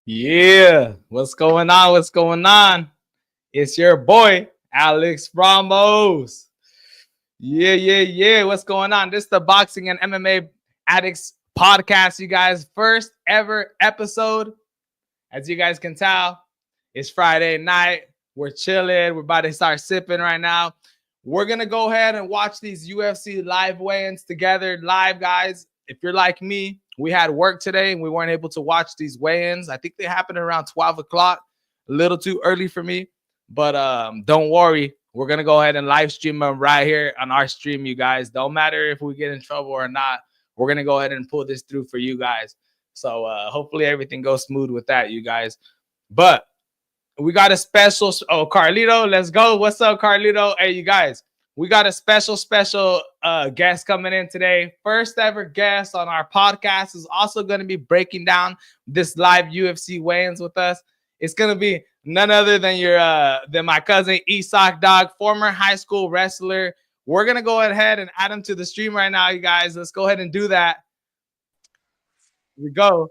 Yeah, what's going on? What's going on? It's your boy, Alex Ramos. Yeah. What's going on? This is the Boxing and MMA Addicts podcast, you guys. First ever episode. As you guys can tell, it's Friday night. We're chilling. We're about to start sipping right now. We're going to go ahead and watch these UFC live weigh-ins together live, guys. If you're like me, we had work today and we weren't able to watch these weigh-ins. I think they happened around 12 o'clock. A little too early for me. But don't worry. We're going to go ahead and live stream them right here on our stream, you guys. Don't matter if we get in trouble or not. We're going to go ahead and pull this through for you guys. So hopefully everything goes smooth with that, you guys. But we got a special. Oh, Carlito, let's go. What's up, Carlito? Hey, you guys, we got a special guest coming in today. First ever guest on our podcast is also going to be breaking down this live UFC weigh-ins with us. It's going to be none other than my cousin Isak Dog, former high school wrestler. We're going to go ahead and add him to the stream right now, you guys. Let's go ahead and do that. Here we go.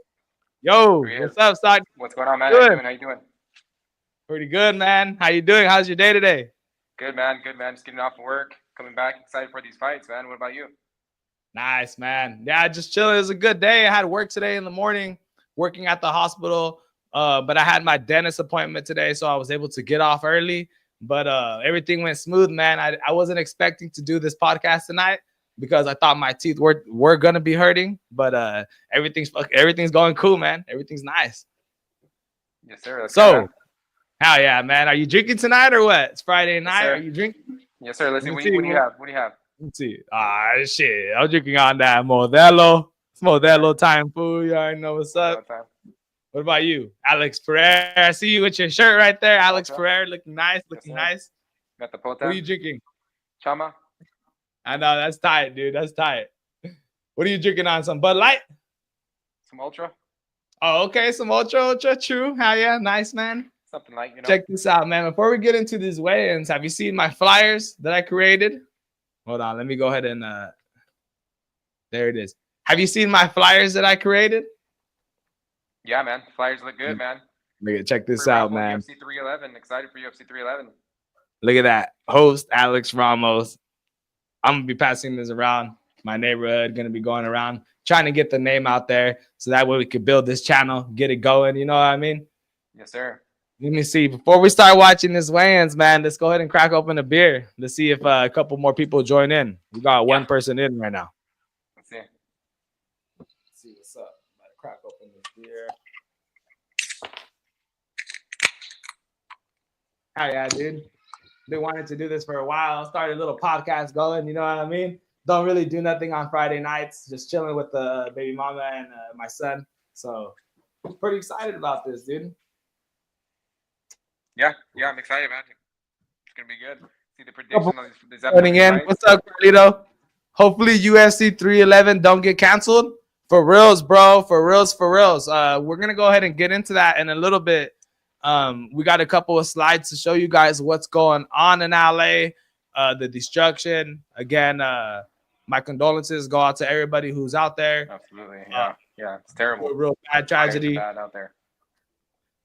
Yo, what's up, Stock? What's going on, man? Good. How you doing? Pretty good, man. How you doing? How's your day today? Good, man. Just getting off of work, coming back, excited for these fights, man. What about you? Nice, man. Yeah, just chilling. It was a good day. I had work today in the morning, working at the hospital. But I had my dentist appointment today, so I was able to get off early. But everything went smooth, man. I wasn't expecting to do this podcast tonight because I thought my teeth were gonna be hurting. But everything's going cool, man. Everything's nice. Yes, sir. So, hell yeah, man. Are you drinking tonight or what? It's Friday night. Are you drinking? Yes, sir. Let's see. What do you have? What do you have? Let's see. Shit. I'm drinking on that Modelo. It's Modelo time, fool. You already know what's up. What about you? Alex Pereira. I see you with your shirt right there. Alex Pereira looking nice. Nice. Got the Pota. What are you drinking? Chama. I know. That's tight, dude. That's tight. What are you drinking on? Some Bud Light? Some Ultra. Oh, okay. Some Ultra. True. Hell yeah. Nice, man. Something like, Check this out, man. Before we get into these weigh-ins, have you seen my flyers that I created? Hold on. Let me go ahead and there it is. Have you seen my flyers that I created? Yeah, man. Flyers look good, man. Check this out, man. UFC 311. Excited for UFC 311. Look at that. Host Alex Ramos. I'm going to be passing this around my neighborhood, going to be going around, trying to get the name out there so that way we could build this channel, get it going. You know what I mean? Yes, sir. Let me see. Before we start watching this weigh-ins, man, let's go ahead and crack open a beer. Let's see if a couple more people join in. We got one person in right now. Let's see. Let's see what's up. I'm about to crack open this beer. Oh, yeah, dude. Been wanting to do this for a while. Started a little podcast going, you know what I mean? Don't really do nothing on Friday nights. Just chilling with the baby mama and my son. So, pretty excited about this, dude. Yeah, I'm excited, man. It's gonna be good. See the prediction on these episodes. What's up, Carlito? Hopefully UFC 311 don't get canceled. For reals, bro. For reals. We're gonna go ahead and get into that in a little bit. We got a couple of slides to show you guys what's going on in LA. The destruction. Again, my condolences go out to everybody who's out there. Absolutely. Yeah, it's terrible. Real bad tragedy. Bad out there.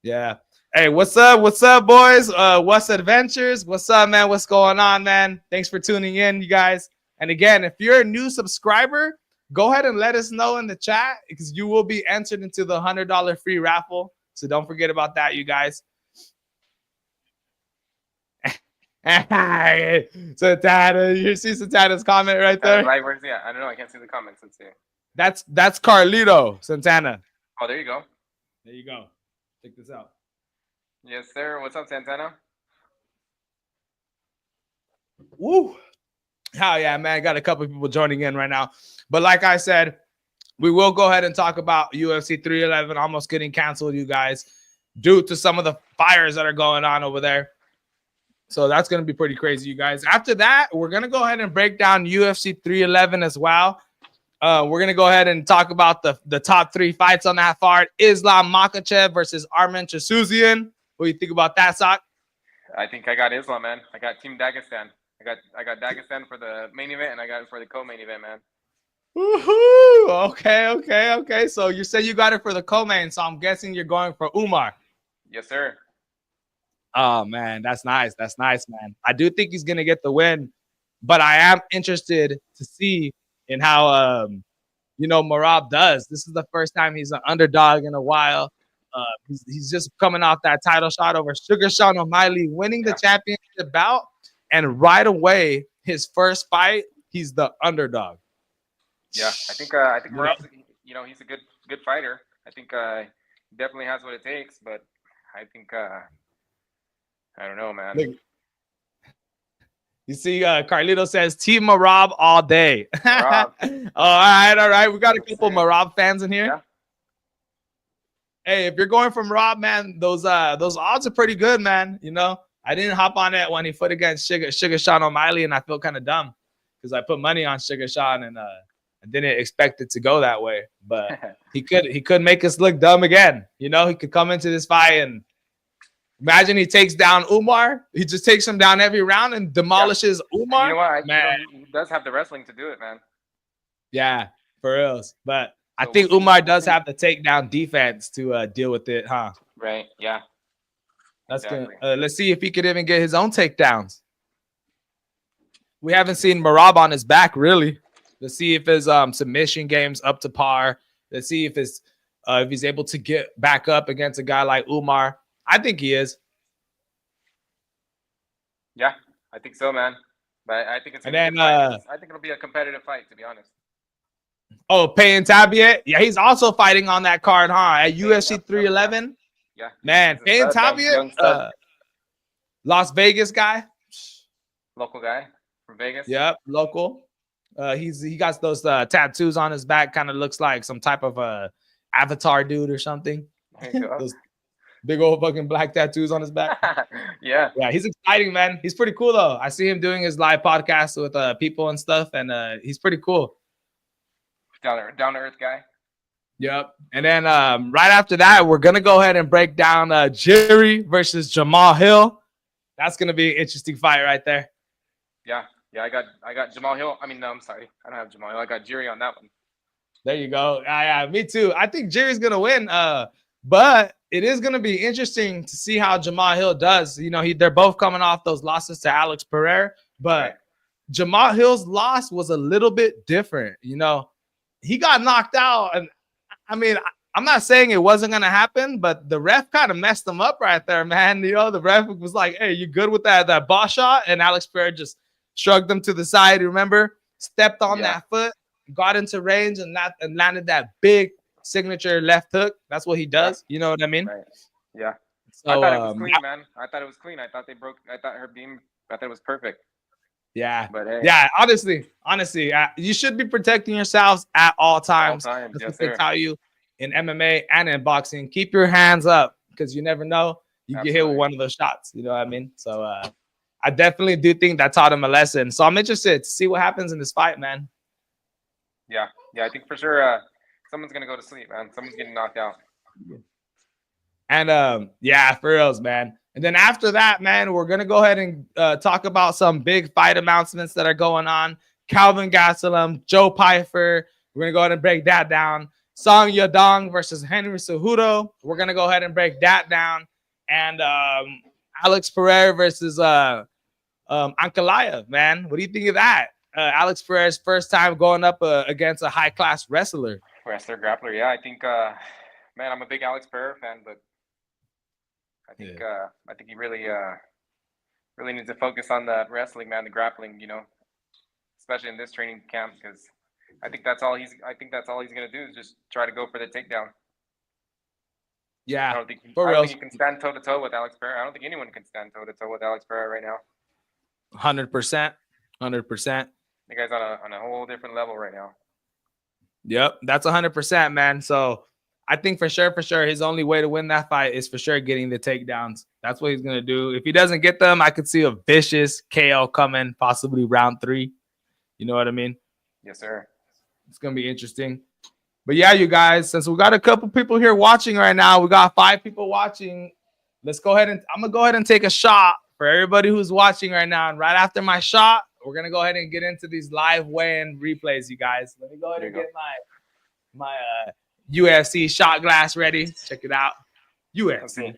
Yeah. Hey, what's up? What's up, boys? What's adventures? What's up, man? What's going on, man? Thanks for tuning in, you guys. And again, if you're a new subscriber, go ahead and let us know in the chat because you will be entered into the $100 free raffle. So don't forget about that, you guys. Santana, you see Santana's comment right there? Yeah, I don't know. I can't see the comments. Let's see. That's Carlito Santana. Oh, there you go. There you go. Check this out. Yes, sir. What's up, Santana? Woo. Hell yeah, man. Got a couple of people joining in right now. But like I said, we will go ahead and talk about UFC 311 almost getting canceled, you guys, due to some of the fires that are going on over there. So that's going to be pretty crazy, you guys. After that, we're going to go ahead and break down UFC 311 as well. We're going to go ahead and talk about the top 3 fights on that card. Islam Makhachev versus Arman Chasuzian. What do you think about that, Sok? I think I got Islam, man. I got Team Dagestan. I got Dagestan for the main event, and I got it for the co-main event, man. Woohoo! Okay. So you said you got it for the co-main, so I'm guessing you're going for Umar. Yes, sir. Oh man, that's nice. That's nice, man. I do think he's gonna get the win, but I am interested to see in how Marab does. This is the first time he's an underdog in a while. He's just coming off that title shot over Sugar Sean O'Malley, winning the championship bout, and right away his first fight, he's the underdog. Yeah, I think Marab's, he's a good fighter. I think he definitely has what it takes, but I think I don't know, man. Look, you see, Carlito says Team Marab all day. All right. We got a couple Marab fans in here. Yeah. Hey, if you're going from Rob, man, those odds are pretty good, man. I didn't hop on it when he fought against Sugar Sean O'Malley, and I feel kind of dumb because I put money on Sugar Sean and I didn't expect it to go that way. But he could make us look dumb again. He could come into this fight and imagine he takes down Umar. He just takes him down every round and demolishes Umar. You know what? Man, he does have the wrestling to do it, man. Yeah, for reals. But I think Umar does have the takedown defense to deal with it, huh? Right. Yeah. That's good. Let's see if he could even get his own takedowns. We haven't seen Marab on his back, really. Let's see if his submission game's up to par. Let's see if he's able to get back up against a guy like Umar. I think he is. Yeah, I think so, man. But I think it's. I think it'll be a competitive fight, to be honest. Oh, Payne Tabiet? Yeah, he's also fighting on that card, huh? At UFC 311? Yeah. Man, Payne Tabiet, Las Vegas guy. Local guy from Vegas? Yep, local. He got those tattoos on his back, kind of looks like some type of Avatar dude or something. There you go. Those big old fucking black tattoos on his back. Yeah, he's exciting, man. He's pretty cool, though. I see him doing his live podcast with people and stuff, and he's pretty cool. Down to earth guy. Yep. And then right after that, we're gonna go ahead and break down Jerry versus Jamal Hill. That's gonna be an interesting fight right there. Yeah. I got Jamal Hill. I mean, no, I'm sorry, I don't have Jamal Hill. I got Jerry on that one. There you go. Yeah, me too. I think Jerry's gonna win. But it is gonna be interesting to see how Jamal Hill does. They're both coming off those losses to Alex Pereira, but right. Jamal Hill's loss was a little bit different. He got knocked out, and I mean, I'm not saying it wasn't gonna happen, but the ref kind of messed him up right there, man. The ref was like, "Hey, you good with that boss shot?" And Alex Pereira just shrugged him to the side. Remember, stepped on that foot, got into range, and landed that big signature left hook. That's what he does. You know what I mean? Right. Yeah. So, I thought it was clean, man. I thought it was clean. I thought her beam. I thought it was perfect. Yeah. But hey. Yeah. Honestly, you should be protecting yourselves at all times. That's what they tell you in MMA and in boxing. Keep your hands up because you never know. You get hit with one of those shots. You know what I mean? So I definitely do think that taught him a lesson. So I'm interested to see what happens in this fight, man. Yeah. I think for sure someone's gonna go to sleep, man. Someone's getting knocked out. And for reals, man. And then after that, man, we're going to go ahead and talk about some big fight announcements that are going on. Calvin Gastelum, Joe Pyfer. We're going to go ahead and break that down. Song Yadong versus Henry Cejudo. We're going to go ahead and break that down. And Alex Pereira versus Ankalaev, man. What do you think of that? Alex Pereira's first time going up against a high-class wrestler. Grappler, yeah. I think, man, I'm a big Alex Pereira fan, but I think he really needs to focus on the wrestling, man, the grappling, especially in this training camp, because I think that's all he's gonna do is just try to go for the takedown. Yeah, I don't think he can stand toe to toe with Alex Pereira. I don't think anyone can stand toe to toe with Alex Pereira right now. 100%. The guy's on a whole different level right now. Yep, that's 100%, man. So I think for sure, his only way to win that fight is for sure getting the takedowns. That's what he's going to do. If he doesn't get them, I could see a vicious KO coming, possibly round 3. You know what I mean? Yes, sir. It's going to be interesting. But yeah, you guys, since we got a couple people here watching right now, we got 5 people watching. I'm going to go ahead and take a shot for everybody who's watching right now. And right after my shot, we're gonna go ahead and get into these live weigh-in replays, you guys. Let me go ahead and get my UFC shot glass ready. Check it out. UFC.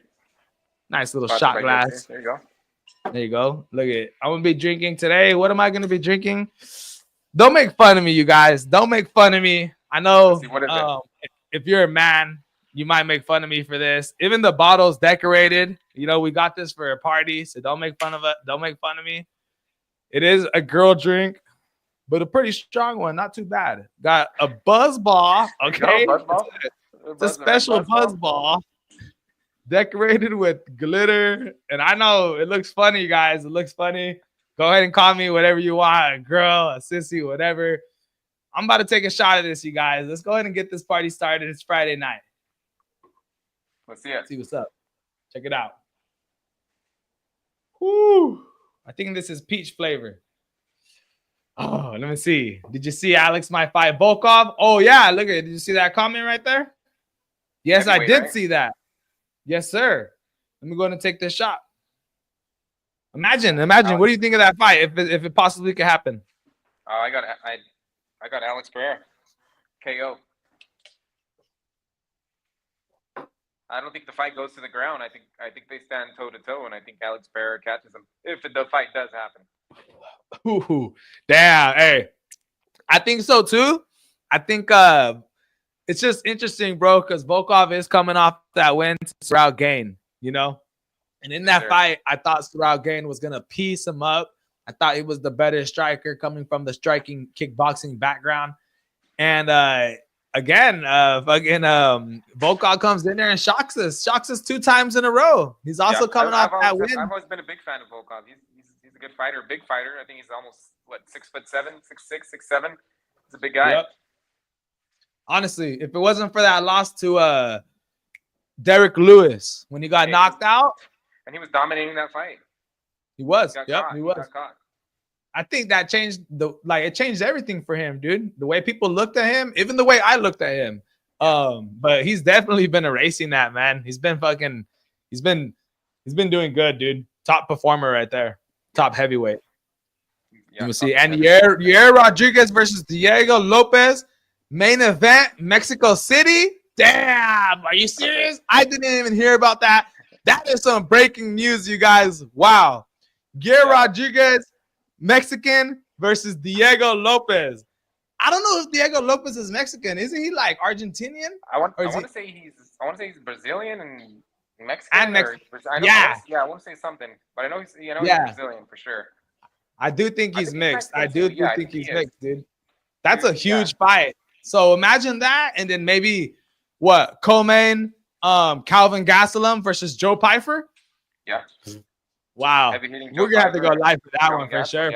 Nice little shot glass. There you go. There you go. Look at it. I'm gonna be drinking today. What am I gonna be drinking? Don't make fun of me, you guys. Don't make fun of me. I know if you're a man, you might make fun of me for this. Even the bottle's decorated. You know, we got this for a party, so don't make fun of it. Don't make fun of me. It is a girl drink, but a pretty strong one. Not too bad. Got a buzz ball. Okay. It's a special buzz ball. Decorated with glitter. And I know it looks funny, guys. It looks funny. Go ahead and call me whatever you want. A girl, a sissy, whatever. I'm about to take a shot of this, you guys. Let's go ahead and get this party started. It's Friday night. Let's see it. See what's up. Check it out. Woo. I think this is peach flavor. Oh, let me see. Did you see Alex might fight Volkov? Oh, yeah. Look at it. Did you see that comment right there? Yes, I did see that. Yes, sir. Let me go ahead and take this shot. Imagine. What do you think of that fight if it possibly could happen? I got Alex Pereira. KO. I don't think the fight goes to the ground. I think they stand toe to toe, and I think Alex Pereira catches him if the fight does happen. Ooh, damn. Hey, I think so too. I think it's just interesting, bro, because Volkov is coming off that win to Sorrel Gain, you know? And in that fight, I thought Sorrel Gain was going to piece him up. I thought he was the better striker coming from the striking kickboxing background. And again, Volkov comes in there and shocks us 2 times in a row. He's also coming off that win. I've always been a big fan of Volkov. He's a good fighter, big fighter. I think he's almost, 6'7", 6'6", 6'7". He's a big guy. Yep. Honestly, if it wasn't for that loss to Derek Lewis when he got knocked out. And he was dominating that fight. He was. He was. I think that changed it changed everything for him, dude. The way people looked at him, even the way I looked at him. But he's definitely been erasing that, man. He's been doing good, dude. Top performer right there. Top heavyweight. Yeah, you see, and Yair Rodriguez versus Diego Lopez. Main event, Mexico City. Damn, are you serious? I didn't even hear about that. That is some breaking news, you guys. Wow. Yair Rodriguez, Mexican versus Diego Lopez. I don't know if Diego Lopez is Mexican. Isn't he like Argentinian? I want to say he's Brazilian and Mexican. And Mexican. I want to say something, but I know he's Brazilian for sure. I do think he's mixed. I do think he's mixed, dude. That's a huge fight. So imagine that, and then maybe Co-main, Calvin Gastelum versus Joe Pyfer. Yeah. Wow. We're gonna have to go live for that one for sure.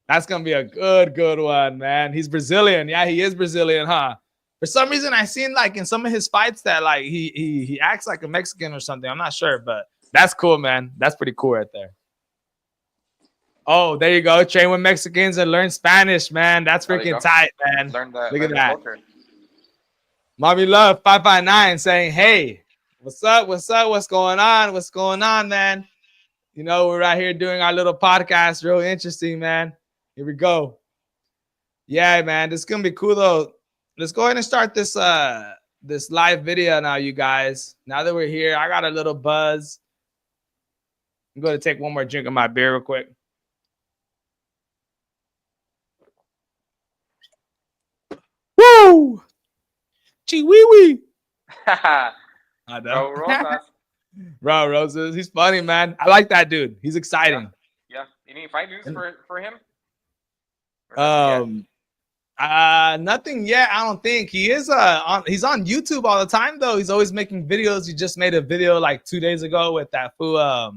That's gonna be a good one, man. He's Brazilian. Yeah, he is Brazilian, huh? For some reason, I seen like in some of his fights that like he acts like a Mexican or something. I'm not sure, but that's cool, man. That's pretty cool right there. Oh, there you go. Train with Mexicans and learn Spanish, man. That's freaking tight, man. Look at that. Mommy Love 559 saying, hey, what's up? What's going on? What's going on, man? You know, we're right here doing our little podcast. Real interesting, man. Here we go. Yeah, man. This is going to be cool, though. Let's go ahead and start this this live video now, you guys. Now that we're here, I got a little buzz. I'm going to take one more drink of my beer real quick. Woo! Chee-wee-wee. I know. Bro, Roses. He's funny, man. I like that dude. He's exciting. Yeah. Any fight news for him? Nothing yet. I don't think he is. He's on YouTube all the time though. He's always making videos. He just made a video like 2 days ago with that fool.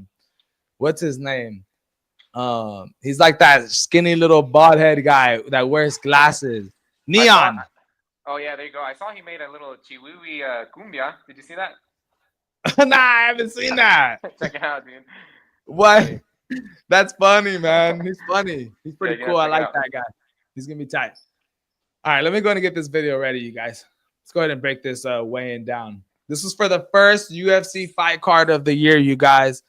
What's his name? He's like that skinny little bald head guy that wears glasses. Neon. Oh yeah, there you go. I saw he made a little Chihuahua cumbia. Did you see that? Nah, I haven't seen that. Check it out, dude. What? That's funny, man. He's funny. He's pretty cool. I like that guy. He's gonna be tight. All right, let me go and get this video ready, you guys. Let's go ahead and break this weighing down. This is for the first UFC fight card of the year, you guys.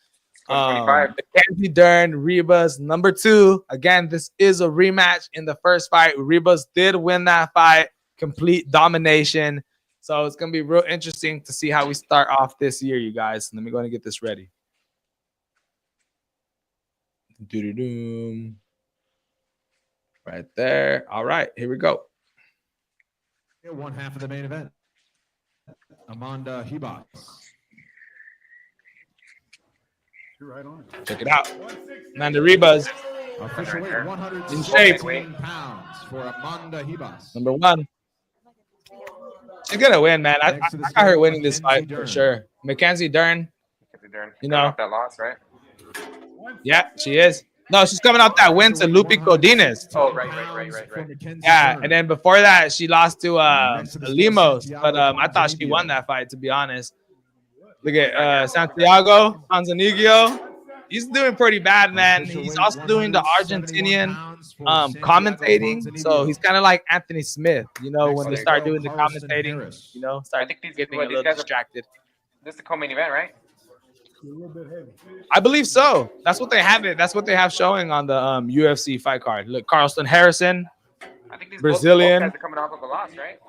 Mackenzie Dern, Ribas, number 2. Again, this is a rematch in the first fight. Ribas did win that fight, complete domination. So it's going to be real interesting to see how we start off this year, you guys. Let me go and get this ready. Doo-doo-doo. Right there. All right, here we go. One half of the main event. Amanda Ribas. Right on. Check it out. Amanda Ribas. Official weight 116 pounds for Amanda Ribas. Number 1. She's going to win, man. I got her winning this fight for sure. Mackenzie Dern. You know. Off that loss, right? Yeah, she is. No, she's coming off that win to Lupe Godinez. Oh, right. Yeah, and then before that, she lost to Limos. But I thought she won that fight, to be honest. Look at Santiago Ponziniggio. He's doing pretty bad, man. He's also doing the Argentinian commentating. So he's kind of like Anthony Smith, you know, when they start doing the commentating, you know, start getting a little distracted. This is the co-main event, right? I believe so. That's what they have it. That's what they have showing on the UFC fight card. Look, Carlston Harrison, I think these Brazilian. both guys are coming off of a loss, right?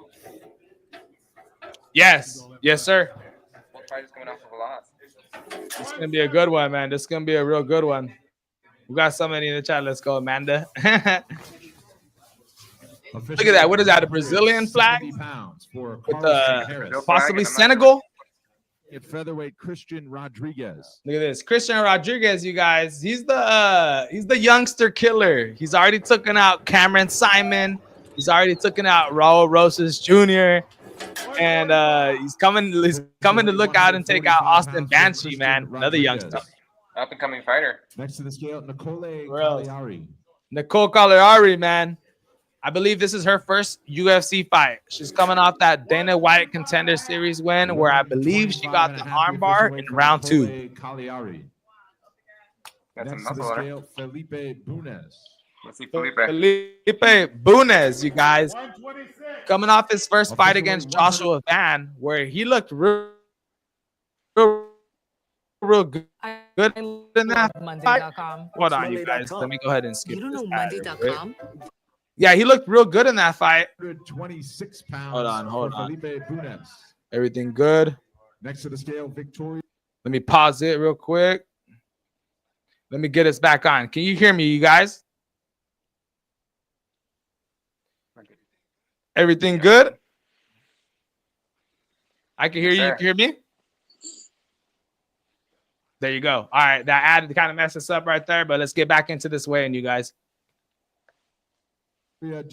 Yes, sir. Both fighters coming off of a loss. It's gonna be a good one, man. This is gonna be a real good one. We got so many in the chat. Let's go, Amanda. Look at that. What is that? A Brazilian flag with possibly Senegal. At featherweight, Christian Rodriguez. Look at this, Christian Rodriguez, you guys. He's the youngster killer. He's already taken out Cameron Simon. He's already taken out Raul Rosas Jr. And he's coming to look out and take out Austin Banshee, man. Another youngster. Up and coming fighter. Next to the scale, Nicole Cagliari. Nicole Cagliari, man. I believe this is her first UFC fight. She's coming off that Dana White Contender Series win, where I believe she got the armbar in round 2. Got some muscle on her. Felipe Bunes. Let's see Felipe. Felipe Bunes, you guys. Coming off his first fight against Joshua Van, where he looked real good in that fight. Hold on, you guys. Let me go ahead and skip You don't this know Monday.com? Yeah, he looked real good in that fight. 126 pounds. Hold on. Felipe Bunes. Everything good. Next to the scale, Victoria. Let me pause it real quick. Let me get us back on. Can you hear me, you guys? Everything good? I can hear you. You can hear me? There you go. All right. That ad kind of messed us up right there, but let's get back into this way, and you guys. Victoria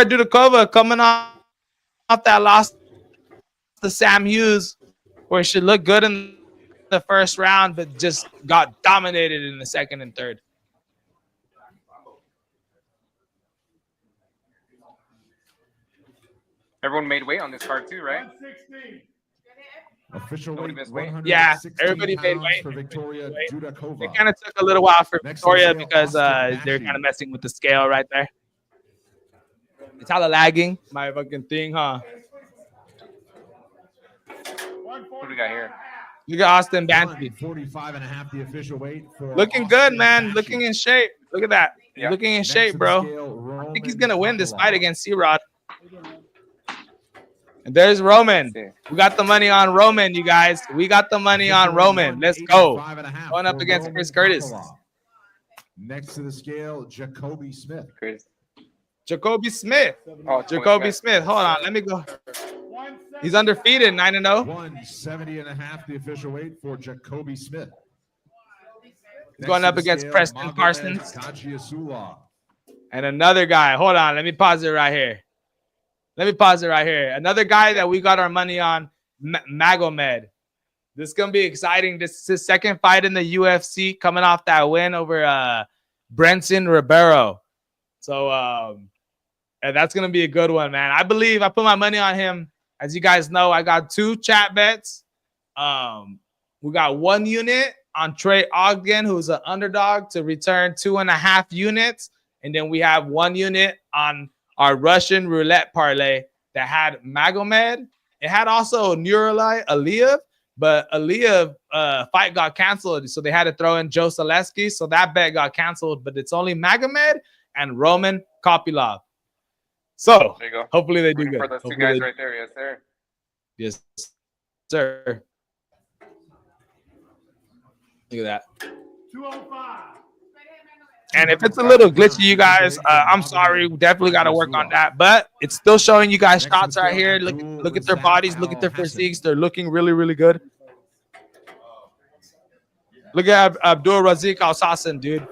Dudakova coming off that loss to Sam Hughes, where she looked good in the first round, but just got dominated in the second and third. Everyone made weight on this card too, right? Official weight. Yeah, everybody made weight for Victoria Dudakova. It kind of took a little while for Victoria because they're kind of messing with the scale right there. It's hella lagging. My fucking thing, huh? What do we got here? You got Austin Banshee. 45.5 the official weight for looking good, man. Banshee. Looking in shape. Look at that. Yep. Looking in shape, bro. Scale, I think he's gonna win this fight against C-Rod. And there's Roman. We got the money on Roman, you guys. We got the money on Roman. Let's go. Going up against Chris Curtis. Next to the scale, Jacoby Smith. Jacoby Smith. Oh, Jacoby Smith. Hold on. Let me go. He's undefeated, 9-0. 170.5 the official weight for Jacoby Smith. He's going up against Preston Parsons. And another guy. Hold on. Let me pause it right here. Another guy that we got our money on, Magomed. This is going to be exciting. This is his second fight in the UFC, coming off that win over Brenton Ribeiro. So that's going to be a good one, man. I believe I put my money on him. As you guys know, I got 2 chat bets. We got 1 unit on Trey Ogden, who's an underdog, to return 2.5 units. And then we have 1 unit on our Russian roulette parlay that had Magomed. It had also Nurali Aliyev, but Aaliyah fight got canceled, so they had to throw in Joe Selesky, so that bet got canceled. But it's only Magomed and Roman Kopylov. So There you go. hopefully they do Rooting good. for those two Hopefully guys they- right there. Yes, sir. Yes, sir. Look at that. 205. And if it's a little glitchy, you guys, I'm sorry. We definitely got to work on that. But it's still showing you guys shots right here. Look at their bodies. Look at their physiques. They're looking really, really good. Look at Abdul Razik Al Sasson, dude.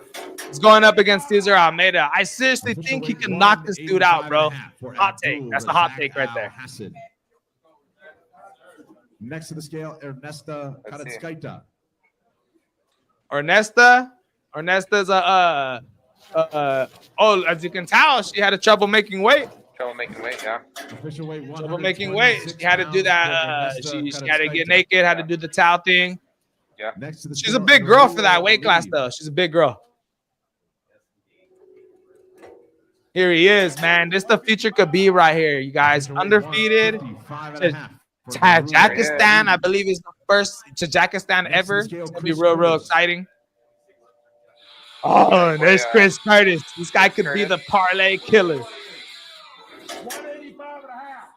He's going up against Cesar Almeida. I seriously think he can knock this dude out, bro. Hot take. That's a hot take right there. Next to the scale, Ernesta Let's see. Karatskaita. Ernesta's as you can tell, she had a trouble making weight. Trouble making weight, yeah. Official weight Trouble making weight. She had to do that. She had to get naked, had to do the towel thing. Yeah. Next to the She's a big girl for that weight class, though. She's a big girl. Here he is, man. This the future could be right here, you guys. Undefeated. Tajikistan, I believe, is the first Tajikistan ever. It's gonna be real, real exciting. Oh, and there's Chris Curtis. This guy could be the parlay killer. 185 and a half.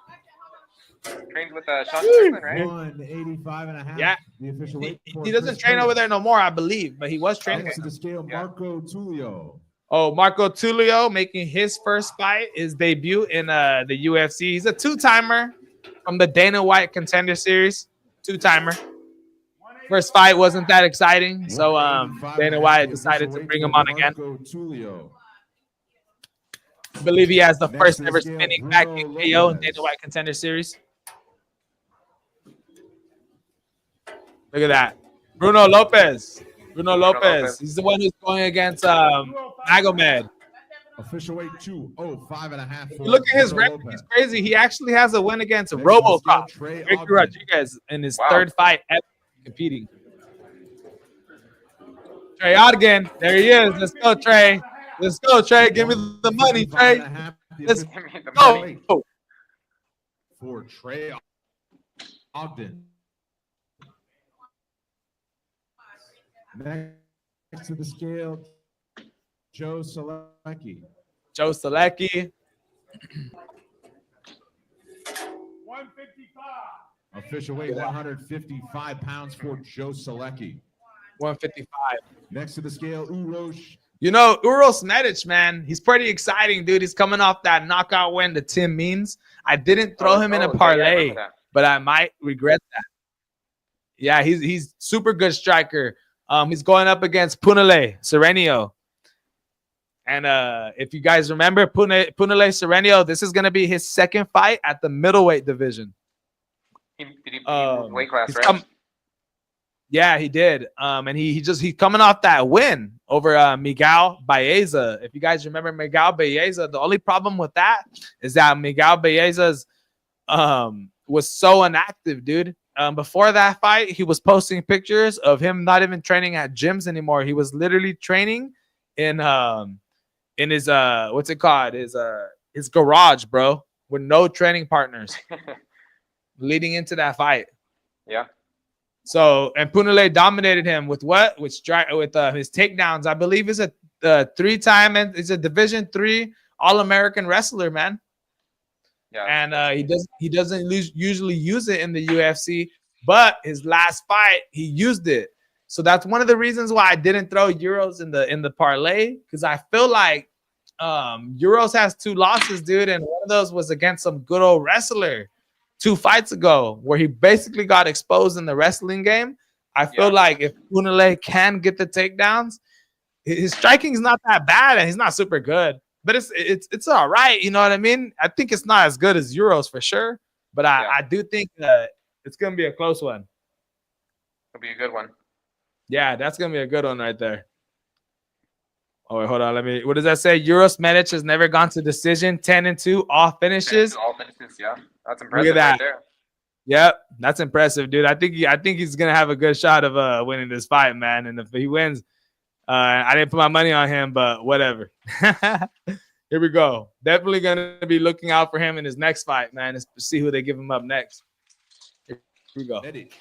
Trained with Sean Strickland, right? 185 and a half. Yeah. The official weight for He doesn't Chris train over Curtis. there no more, I believe, but he was training. Next to the scale, Yeah. Marco Tullio. Oh, Marco Tullio making his first fight, his debut in the UFC. He's a two-timer from the Dana White Contender Series. Two-timer. First fight wasn't that exciting, so Dana White decided to bring him on again. Marco Tullio. I believe he has the Next first to the ever scale, spinning Bruno back kick KO in Lopez. Dana White Contender Series. Look at that. Bruno Lopez. Lopez. He's the one who's going against Magomed. Official weight 205 and a half. for Look at his Bruno record. Lopez. He's crazy. He actually has a win against Next to the scale, RoboCop. Trey Victor Ogden. Rodriguez in his Wow. third fight ever competing. Trey Ogden. There he is. Let's go, Trey. Let's go, Trey. Give me the money, 155 Trey. and a half, the Let's official Give me the money. go. for Trey Ogden. Next to the scale, Joe Selecki. Joe Selecki. 155. Official weight 155 pounds for Joe Selecki. 155. Next to the scale, Urosh. You know, Uros Medic, man, he's pretty exciting, dude. He's coming off that knockout win to Tim Means. I didn't throw him in a yeah, I parlay, remember that. but I might regret that. Yeah, he's super good striker. He's going up against Punale Serenio. And if you guys remember, Punale Serenio, this is going to be his second fight at the middleweight division. Did he move weight class, he's right? Yeah, he did. And he's coming off that win over Miguel Baeza. If you guys remember Miguel Baeza, the only problem with that is that Miguel Baeza's was so inactive, dude. Before that fight, he was posting pictures of him not even training at gyms anymore. He was literally training in his what's it called? His garage, bro, with no training partners leading into that fight. Yeah. So, and Punale dominated him with what? With his takedowns. I believe is a three-time and is a Division III All-American wrestler, man. Yeah. And he doesn't usually use it in the UFC, but his last fight he used it. So that's one of the reasons why I didn't throw Euros in the parlay, because I feel like Euros has 2 losses, dude, and one of those was against some good old wrestler 2 fights ago, where he basically got exposed in the wrestling game. I feel like if Punale can get the takedowns, his striking is not that bad, and he's not super good, but it's all right. You know what I mean? I think it's not as good as Euros for sure, but I do think it's gonna be a close one. It'll be a good one. Yeah, that's gonna be a good one right there. Oh, wait, hold on. What does that say? Euros Medic has never gone to decision. 10-2, all finishes. All finishes, yeah. That's impressive. Look at that. Right there. Yep, that's impressive, dude. I think he's gonna have a good shot of winning this fight, man. And if he wins, I didn't put my money on him, but whatever. Here we go. Definitely gonna be looking out for him in his next fight, man. To see who they give him up next. Here we go. Eddie.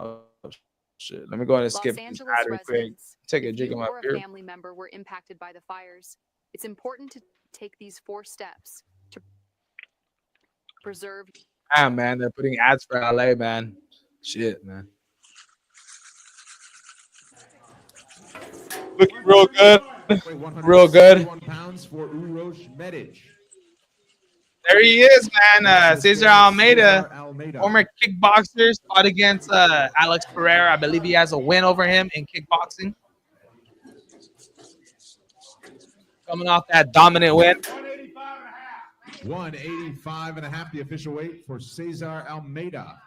Oh shit! Let me go ahead and skip Los this Angeles ad real quick. residents, Take a if drink you of my or a beer. family member were impacted by the fires, it's important to take these 4 steps to preserve. Ah, man, they're putting ads for LA, man. Shit, man. Looking real good. Real good. 161 pounds for Urosh Medic. There he is, man. Cesar Almeida, Cesar Almeida. former kickboxer, fought against Alex Pereira. I believe he has a win over him in kickboxing. Coming off that dominant win. 185 and a half, the official weight for Cesar Almeida.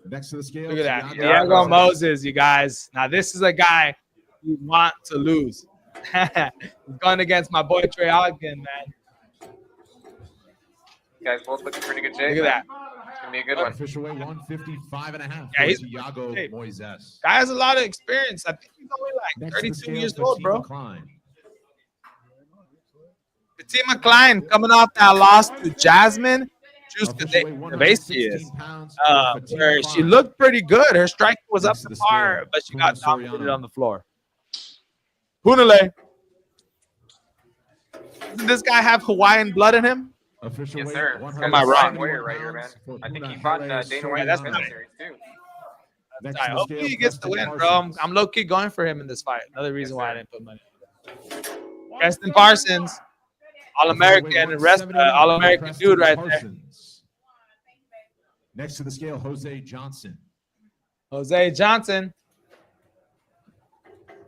Next to the scale. Look at that. Thiago Diego Moses, you guys. Now, this is a guy you want to lose. He's going against my boy Trey Ogden, man. You guys both look in pretty good shape. Look at that. It's gonna be a good one. Official weight 155 and a half Yeah, for he's- Thiago hey. Moises. Guy has a lot of experience. I think he's only like Next to the 32 scale, years old, bro. Klein. Fatima Klein coming off that loss to Jasmine Official weight Cavasius, 116 pounds for Fatima where she Klein. looked pretty good. Her striking was up Next to to the par, scale, but she Puna got dominated Soriano. on the floor. Punale. Doesn't this guy have Hawaiian blood in him? Official Yes, weight, sir. 171 Am I wrong? Warrior right here, man. pounds for I think he Puna fought Hele Dana White in that's the nice. series too. Next I to the hope scale, he gets the Preston win, bro. Parsons. I'm low key going for him in this fight. Another reason Yes, why I sir. didn't put money. Preston Parsons, All American, All American dude right there. Parsons. Next to the scale, Jose Johnson. Jose Johnson.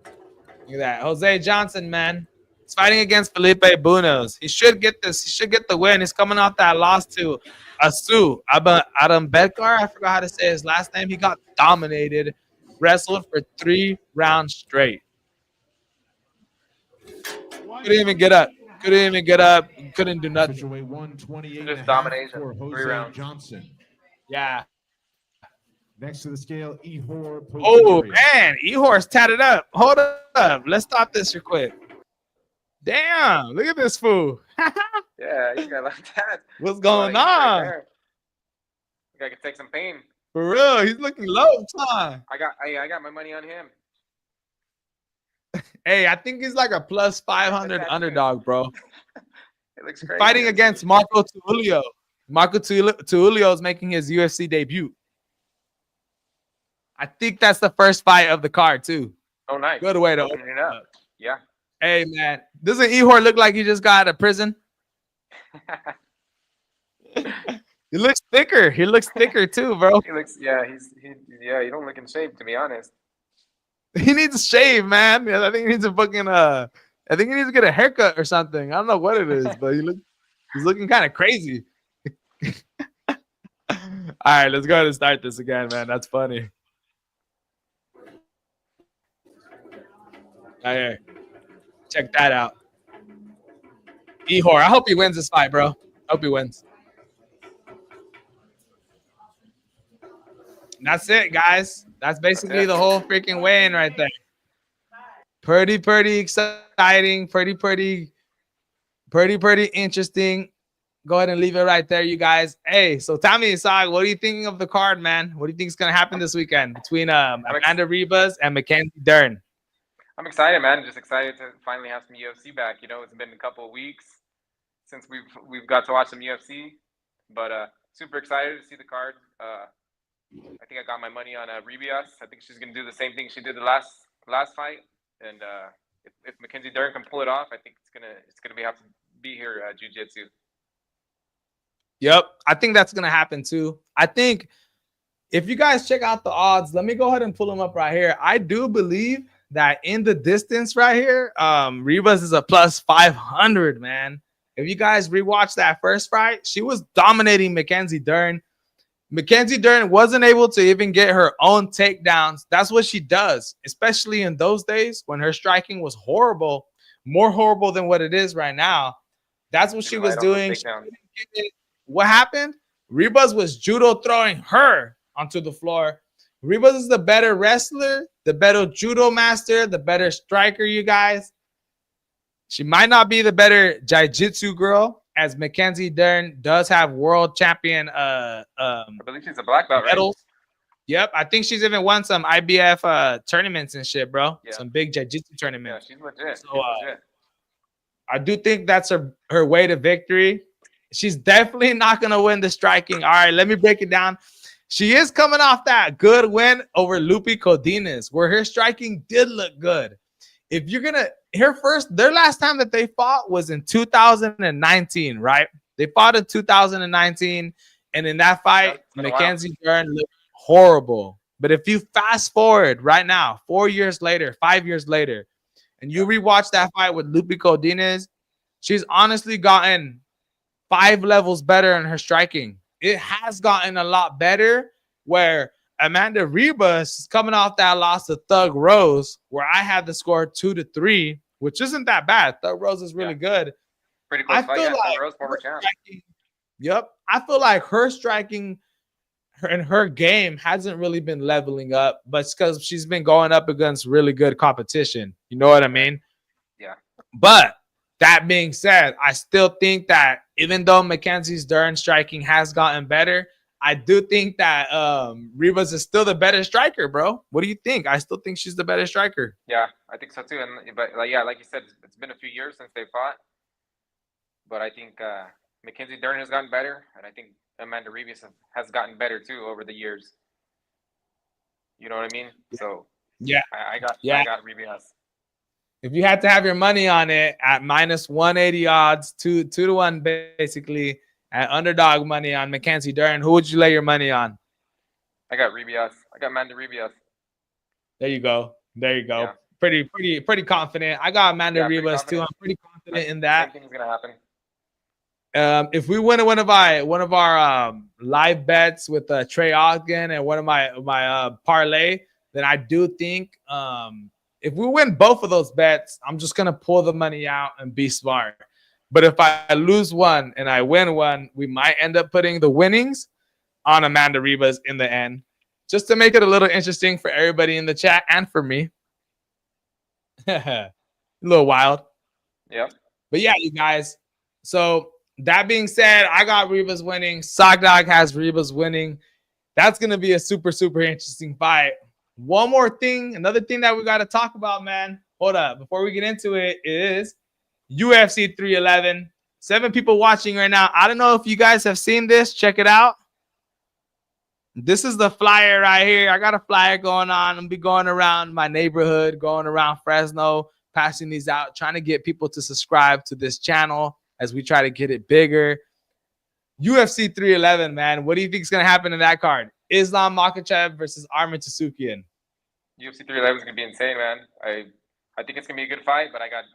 Look at that. Jose Johnson, man. He's fighting against Felipe Bunos. He should get this. He should get the win. He's coming off that loss to Asu Adam Bedkar. I forgot how to say his last name. He got dominated, wrestled for 3 rounds straight. Couldn't even get up. Couldn't even get up. Couldn't do nothing. Official weight 128 Just and a half domination. for 3 Jose rounds. Johnson. Yeah. Next to the scale, Ihor Oh, Potieria. man. Ehor's tatted up. Hold up. Let's stop this real quick. Damn. Look at this fool. Yeah, you got like that. What's going Like, right on? there. You guy could take some pain. For real. He's looking low, son. I got my money on him. Hey, I think he's like a plus 500 Look at that underdog, bro. It looks crazy. Fighting against Marco Tullio. Marco Tullio is making his UFC debut. I think that's the first fight of the card, too. Oh, nice. Good way to Opening open it up. Yeah. Hey, man. Doesn't Ehor look like he just got out of prison? He looks thicker. He looks thicker, too, bro. He looks. Yeah, you don't look in shape, to be honest. He needs a shave, man. Yeah, I think he needs a fucking I think he needs to get a haircut or something. I don't know what it is, but he's looking kind of crazy. All right, let's go ahead and start this again, man. That's funny. Right here. Check that out. Ehor, I hope he wins this fight, bro. Hope he wins. And that's it, guys. That's basically the whole freaking weigh-in right there. Pretty exciting. Pretty interesting. Go ahead and leave it right there, you guys. Hey, so tell me, Isaac, what are you thinking of the card, man? What do you think is going to happen this weekend between Amanda Ribas and Mackenzie Dern? I'm excited, man. Just excited to finally have some UFC back. You know, it's been a couple of weeks since we've got to watch some UFC, but super excited to see the card. I think I got my money on Ribas. I think she's gonna do the same thing she did the last fight, and if Mackenzie Dern can pull it off, I think it's gonna have to be here jiu-jitsu. Yep, I think that's gonna happen too. I think if you guys check out the odds, let me go ahead and pull them up right here. I do believe that in the distance right here, Ribas is a plus 500, man. If you guys rewatch that first fight, she was dominating Mackenzie Dern. Mackenzie Dern wasn't able to even get her own takedowns. That's what she does, especially in those days when her striking was horrible, more horrible than what it is right now. That's what she was doing. What happened? Ribas was judo throwing her onto the floor. Ribas is the better wrestler, the better judo master, the better striker, you guys. She might not be the better jiu-jitsu girl. as Mackenzie Dern does have world champion I believe she's a black belt, right? medals. Yep, I think she's even won some IBF tournaments and shit, bro. Yeah. Some big jiu-jitsu Yeah, tournaments. she's legit. So, She's legit. I do think that's her way to victory. She's definitely not going to win the striking. All right, let me break it down. She is coming off that good win over Lupi Codines, where her striking did look good. If you're going to, their last time that they fought was in 2019, right? They fought in 2019, and in that fight, Mackenzie Dern looked horrible. But if you fast forward right now, 4 years later, 5 years later, and you rewatch that fight with Lupi Codines, she's honestly gotten 5 levels better in her striking. It has gotten a lot better, where Amanda Ribas is coming off that loss to Thug Rose, where I had the score 2-3, which isn't that bad. Thug Rose is really good. Pretty close fight. feel like Rose, former champ. Yep. I feel like her striking and her game hasn't really been leveling up, but it's because she's been going up against really good competition. You know what I mean? Yeah. But that being said, I still think that even though Mackenzie's Dern striking has gotten better, I do think that Ribas is still the better striker, bro. What do you think? I still think she's the better striker. Yeah, I think so too. But like you said, it's been a few years since they fought. But I think Mackenzie Dern has gotten better, and I think Amanda Ribas has gotten better too over the years. You know what I mean? So yeah, I got Ribas. If you had to have your money on it at minus 180 odds, 2-1 basically, at underdog money on Mackenzie Dern, who would you lay your money on? I got Ribas. I got Amanda Ribas. There you go. Yeah. Pretty confident. I got Amanda Ribas too. I'm pretty confident in that. Same thing's gonna happen. If we win one of our live bets with Trey Ogden and one of my parlay, then I do think if we win both of those bets, I'm just gonna pull the money out and be smart. But if I lose one and I win one, we might end up putting the winnings on Amanda Ribas in the end, just to make it a little interesting for everybody in the chat and for me. A little wild. Yep. But yeah, you guys. So that being said, I got Ribas winning. Sockdog has Ribas winning. That's going to be a super, super interesting fight. One more thing, another thing that we got to talk about, man. Hold up. Before we get into it, is UFC 311. 7 people watching right now. I don't know if you guys have seen this. Check it out. This is the flyer right here. I got a flyer going on. I'm going to be going around my neighborhood, going around Fresno, passing these out, trying to get people to subscribe to this channel as we try to get it bigger. UFC 311, man. What do you think is going to happen in that card? Islam Makhachev versus Arman Tsoukian. UFC 311 is gonna be insane, man. I think it's gonna be a good fight, but I got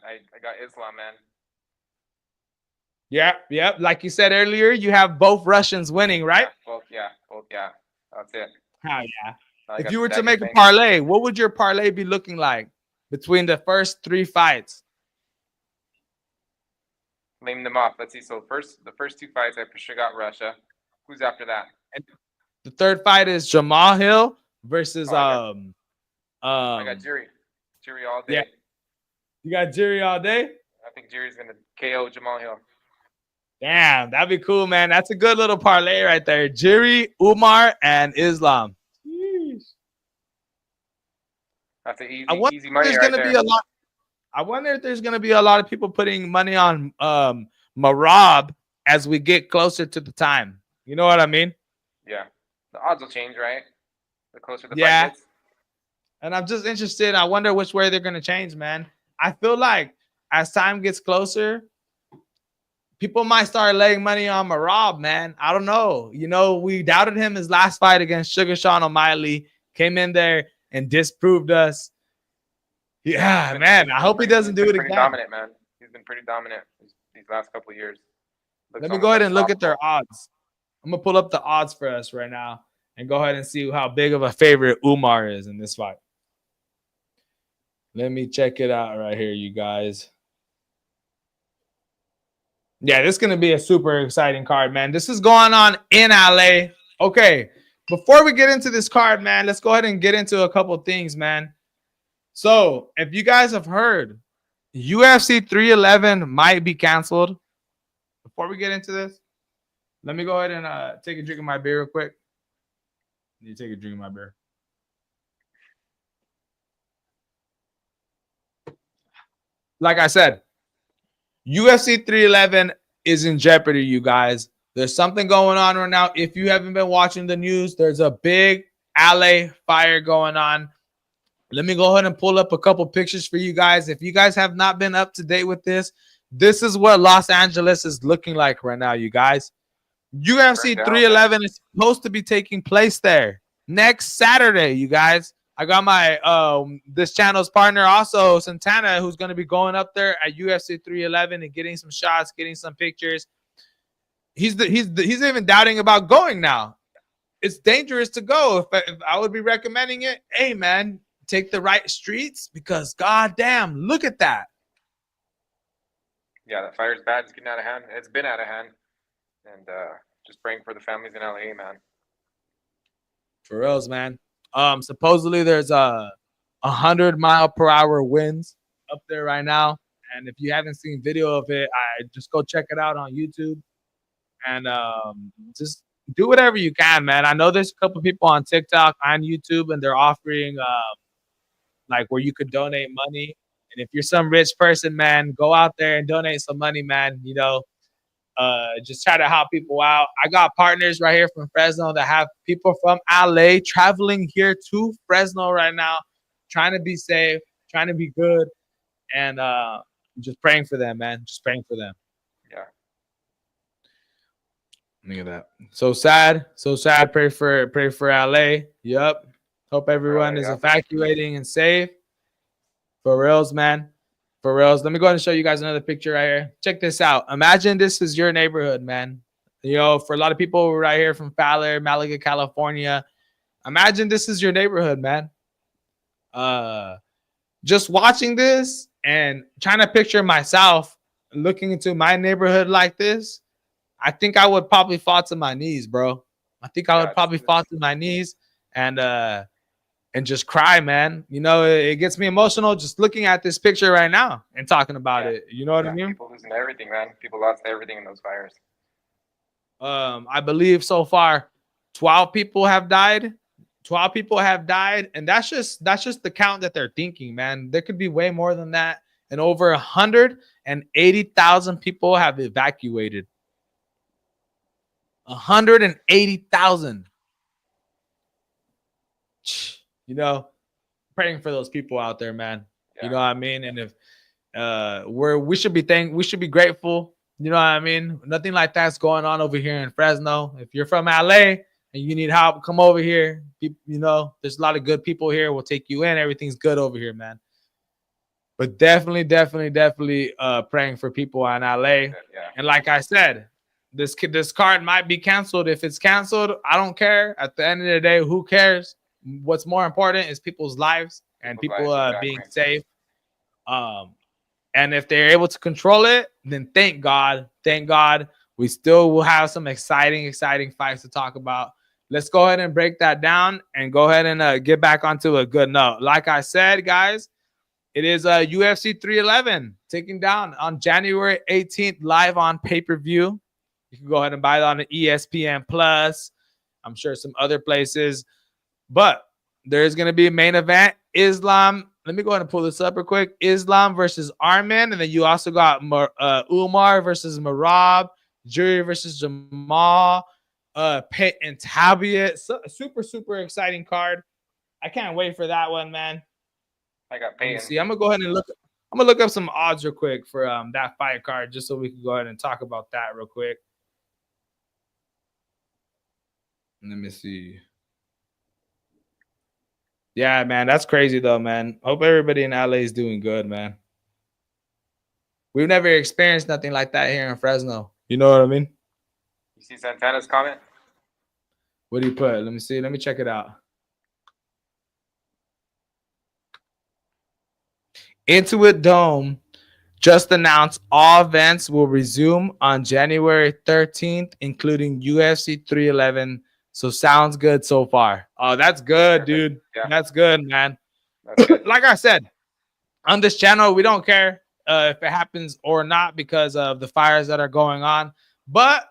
Islam, man. Yeah. Like you said earlier, you have both Russians winning, right? Both, yeah. That's it. Hell yeah. I If got you were the to make a thing. parlay, what would your parlay be looking like between the first 3 fights? Name them off. Let's see. So the first 2 fights, I for sure got Russia. Who's after that? And the third fight is Jamal Hill versus I got Jiri all day. Yeah. You got Jiri all day? I think Jiri's gonna KO Jamal Hill. Damn, that'd be cool, man. That's a good little parlay right there. Jiri, Umar, and Islam. Sheesh. That's an easy I wonder easy if money there's right gonna there. be a lot. I wonder if there's gonna be a lot of people putting money on Marab as we get closer to the time. You know what I mean? Yeah, the odds will change, right? The closer the Yeah. fight gets. And I'm just interested. I wonder which way they're gonna change, man. I feel like as time gets closer, people might start laying money on Marab, man. I don't know. You know, we doubted him his last fight against Sugar Sean O'Malley. Came in there and disproved us. Yeah, man. I hope he doesn't do it Pretty again. dominant, man. He's been pretty dominant these last couple of years. Let me go ahead and look at their odds. I'm gonna pull up the odds for us right now and go ahead and see how big of a favorite Umar is in this fight. Let me check it out right here, you guys. Yeah, this is going to be a super exciting card, man. This is going on in LA. Okay, before we get into this card, man, let's go ahead and get into a couple things, man. So, if you guys have heard, UFC 311 might be canceled before we get into this, let me go ahead and take a drink of my beer real quick. You take a drink of my beer. Like I said, UFC 311 is in jeopardy, you guys. There's something going on right now. If you haven't been watching the news, there's a big LA fire going on. Let me go ahead and pull up a couple pictures for you guys. If you guys have not been up to date with this, this is what Los Angeles is looking like right now, you guys. UFC 311 is supposed to be taking place there next Saturday, you guys. I got my this channel's partner also, Santana, who's going to be going up there at UFC 311 and getting some shots, getting some pictures. He's even doubting about going now. It's dangerous to go. If I would be recommending it, hey man, take the right streets because goddamn, look at that. Yeah, that fire's bad. It's getting out of hand. It's been out of hand. And just praying for the families in LA, man. For reals, man. Supposedly there's a 100-mile-per-hour winds up there right now. And if you haven't seen video of it, I just go check it out on YouTube. And just do whatever you can, man. I know there's a couple people on TikTok and YouTube, and they're offering like where you could donate money. And if you're some rich person, man, go out there and donate some money, man. You know, just try to help people out. I got partners right here from Fresno that have people from LA traveling here to Fresno right now, trying to be safe, trying to be good, and just praying for them, man. Just praying for them. Yeah. Look at that. So sad. So sad. Pray for LA. Yep. Hope everyone is evacuating and safe. For reals, man. For reals. Let me go ahead and show you guys another picture right here. Check this out. Imagine this is your neighborhood, man. You know, for a lot of people right here from Fowler, Malaga, California, imagine this is your neighborhood, man. Just watching this and trying to picture myself looking into my neighborhood like this, I think I would probably fall to my knees, bro. I think I would probably fall to my knees and just cry, man. You know, it gets me emotional just looking at this picture right now and talking about it. You know what I mean? People losing everything, man. People lost everything in those fires. I believe so far 12 people have died. 12 people have died, and that's just the count that they're thinking, man. There could be way more than that, and over 180,000 people have evacuated. 180,000. You know, praying for those people out there, man. You know what I mean? And if we should be grateful. You know what I mean? Nothing like that's going on over here in Fresno. If you're from LA and you need help, come over here. You know, there's a lot of good people here. We'll take you in. Everything's good over here, man. But definitely praying for people in LA. Yeah. And like I said, this card might be canceled. If it's canceled, I don't care. At the end of the day, who cares? What's more important is people's lives and people being safe. And if they're able to control it, then thank God. Thank God. We still will have some exciting fights to talk about. Let's go ahead and break that down and go ahead and get back onto a good note. Like I said, guys, it is UFC 311 taking down on January 18th live on pay-per-view. You can go ahead and buy it on the ESPN Plus. I'm sure some other places. But there's going to be a main event. Islam. Let me go ahead and pull this up real quick. Islam versus Arman. And then you also got Umar versus Marab. Jury versus Jamal. Pitt and Tabiat. Super exciting card. I can't wait for that one, man. I got paid. See, I'm gonna go ahead and look. I'm gonna look up some odds real quick for that fight card, just so we can go ahead and talk about that real quick. Let me see. Yeah, man, that's crazy though, man. Hope everybody in LA is doing good, man. We've never experienced nothing like that here in Fresno. You know what I mean? You see Santana's comment? What do you put? Let me see. Let me check it out. Intuit Dome just announced all events will resume on January 13th, including UFC 311. So sounds good so far. Oh, that's good, dude. Yeah. That's good, man. That's good. Like I said, on this channel, we don't care if it happens or not because of the fires that are going on. But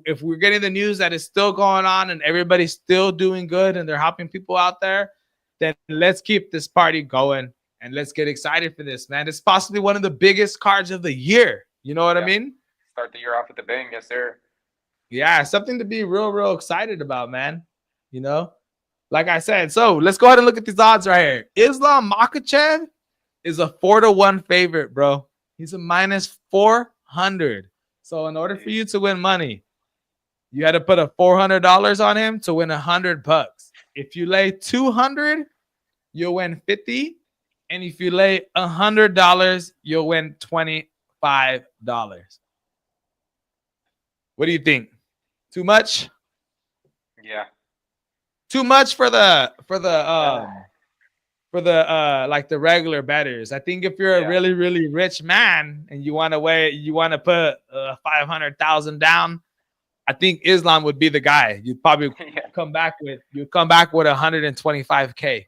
if we're getting the news that it's still going on and everybody's still doing good and they're helping people out there, then let's keep this party going and let's get excited for this, man. It's possibly one of the biggest cards of the year. You know what I mean? Start the year off with a bang. Yes, sir. Yeah, something to be real excited about, man. You know, like I said. So let's go ahead and look at these odds right here. Islam Makhachev is a 4-1 favorite, bro. He's a minus 400. So in order for you to win money, you had to put a $400 on him to win $100. If you lay 200, you'll win 50. And if you lay $100, you'll win $25. What do you think? Too much? Yeah. Too much for the like the regular bettors. I think if you're a really rich man and you want to put 500,000 down, I think Islam would be the guy. You'd probably come back with 125K.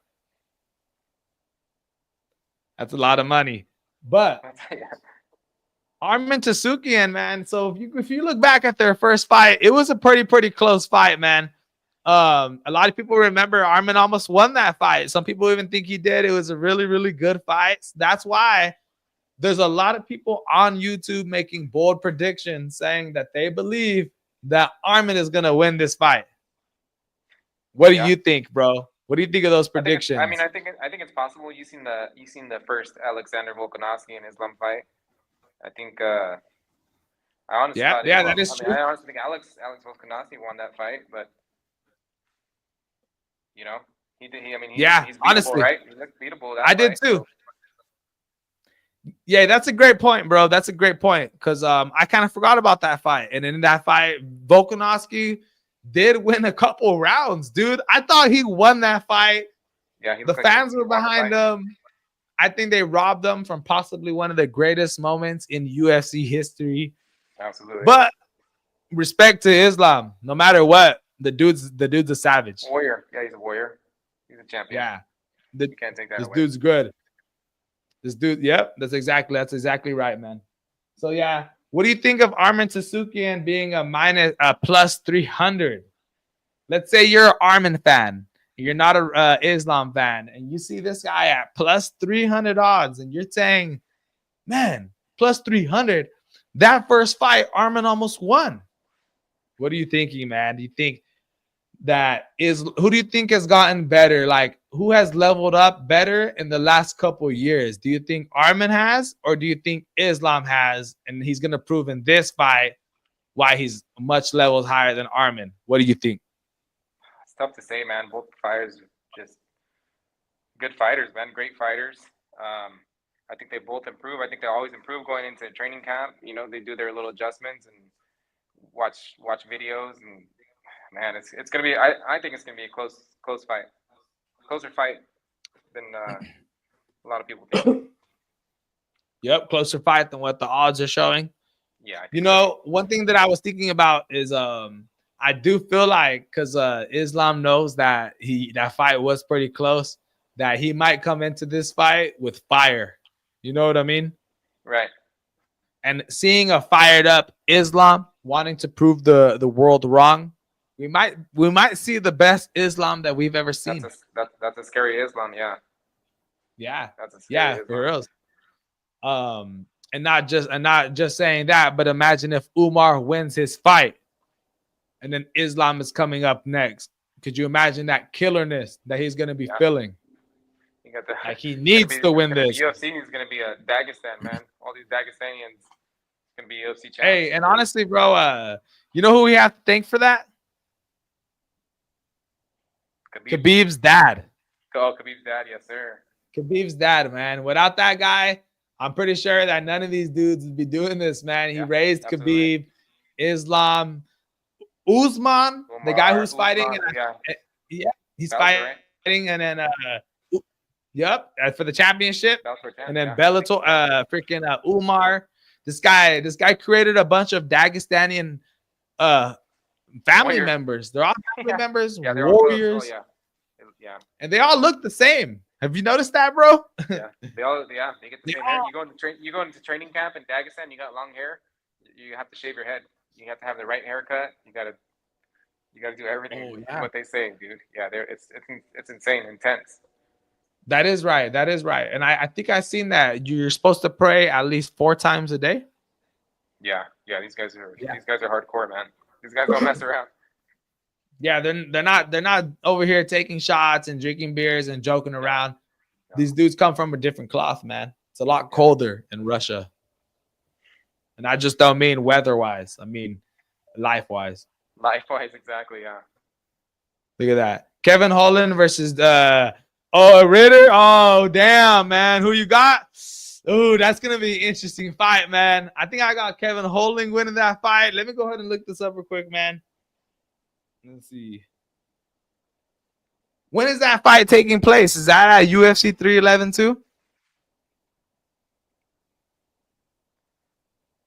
That's a lot of money. But Arman Tsutsukian, man. So if you look back at their first fight, it was a pretty close fight, man. A lot of people remember Arman almost won that fight. Some people even think he did. It was a really good fight. That's why there's a lot of people on YouTube making bold predictions saying that they believe that Arman is gonna win this fight. What do you think, bro? What do you think of those predictions? I think it's possible. You seen the first Alexander Volkanovski and Islam fight. I think I honestly that is true. I honestly think Alex Volkanovski won that fight, but you know, he's beatable, honestly, right? He looked beatable. I did too. Yeah, that's a great point, bro. That's a great point because I kind of forgot about that fight. And in that fight, Volkanovski did win a couple rounds, dude. I thought he won that fight. Yeah, the fans were behind him. I think they robbed them from possibly one of the greatest moments in UFC history. Absolutely. But respect to Islam, no matter what, the dude's a savage. Warrior. Yeah, he's a warrior. He's a champion. Yeah. You can't take that away. Dude's good. This dude, yep, that's exactly right, man. So yeah, what do you think of Arman Tsutsukian being a plus 300? Let's say you're an Arman fan, you're not a Islam fan, and you see this guy at plus 300 odds, and you're saying, man, plus 300. That first fight, Arman almost won. What are you thinking, man? Do you think who do you think has gotten better? Like, who has leveled up better in the last couple of years? Do you think Arman has, or do you think Islam has, and he's gonna prove in this fight why he's much levels higher than Arman? What do you think? It's tough to say, man. Both fighters just good fighters, man. Great fighters. I think they both improve. I think they always improve going into training camp. You know, they do their little adjustments and watch videos, and man, it's gonna be. I think it's gonna be a close fight, closer fight than a lot of people think. Yep, closer fight than what the odds are showing. Yeah. You know, one thing that I was thinking about is I do feel like because Islam knows that that fight was pretty close, that he might come into this fight with fire. You know what I mean? Right. And seeing a fired up Islam wanting to prove the world wrong, we might see the best Islam that we've ever seen. That's a scary Islam, yeah. Yeah. That's a scary Islam. For real. And not just saying that, but imagine if Umar wins his fight and then Islam is coming up next. Could you imagine that killerness that he's gonna be feeling? Like he needs to win this. UFC is gonna be a Dagestan, man. All these Dagestanians gonna be UFC champions. Hey, and honestly, bro, you know who we have to thank for that? Khabib's dad. Oh, Khabib's dad, yes, sir. Khabib's dad, man. Without that guy, I'm pretty sure that none of these dudes would be doing this, man. He raised absolutely. Khabib, Islam, Usman, the guy who's fighting. He's fighting, right? And then for the championship. And then Bellator, freaking Umar. This guy created a bunch of Dagestanian family members. They're all family members, warriors. Yeah. And they all look the same. Have you noticed that, bro? Yeah, they get the same hair. You go into training camp in Dagestan. You got long hair. You have to shave your head. You have to have the right haircut. You gotta do everything what they say, dude. Yeah, it's insane, intense. That is right. That is right. And I think I've seen that you're supposed to pray at least 4 times a day. Yeah. These guys are hardcore, man. These guys don't mess around. Yeah, they're not over here taking shots and drinking beers and joking around. No. These dudes come from a different cloth, man. It's a lot colder in Russia. And I just don't mean weather-wise. I mean life-wise. Life-wise, exactly, yeah. Look at that. Kevin Holland versus Ritter. Oh, damn, man. Who you got? Oh, that's going to be an interesting fight, man. I think I got Kevin Holland winning that fight. Let me go ahead and look this up real quick, man. Let's see. When is that fight taking place? Is that at UFC 311 too?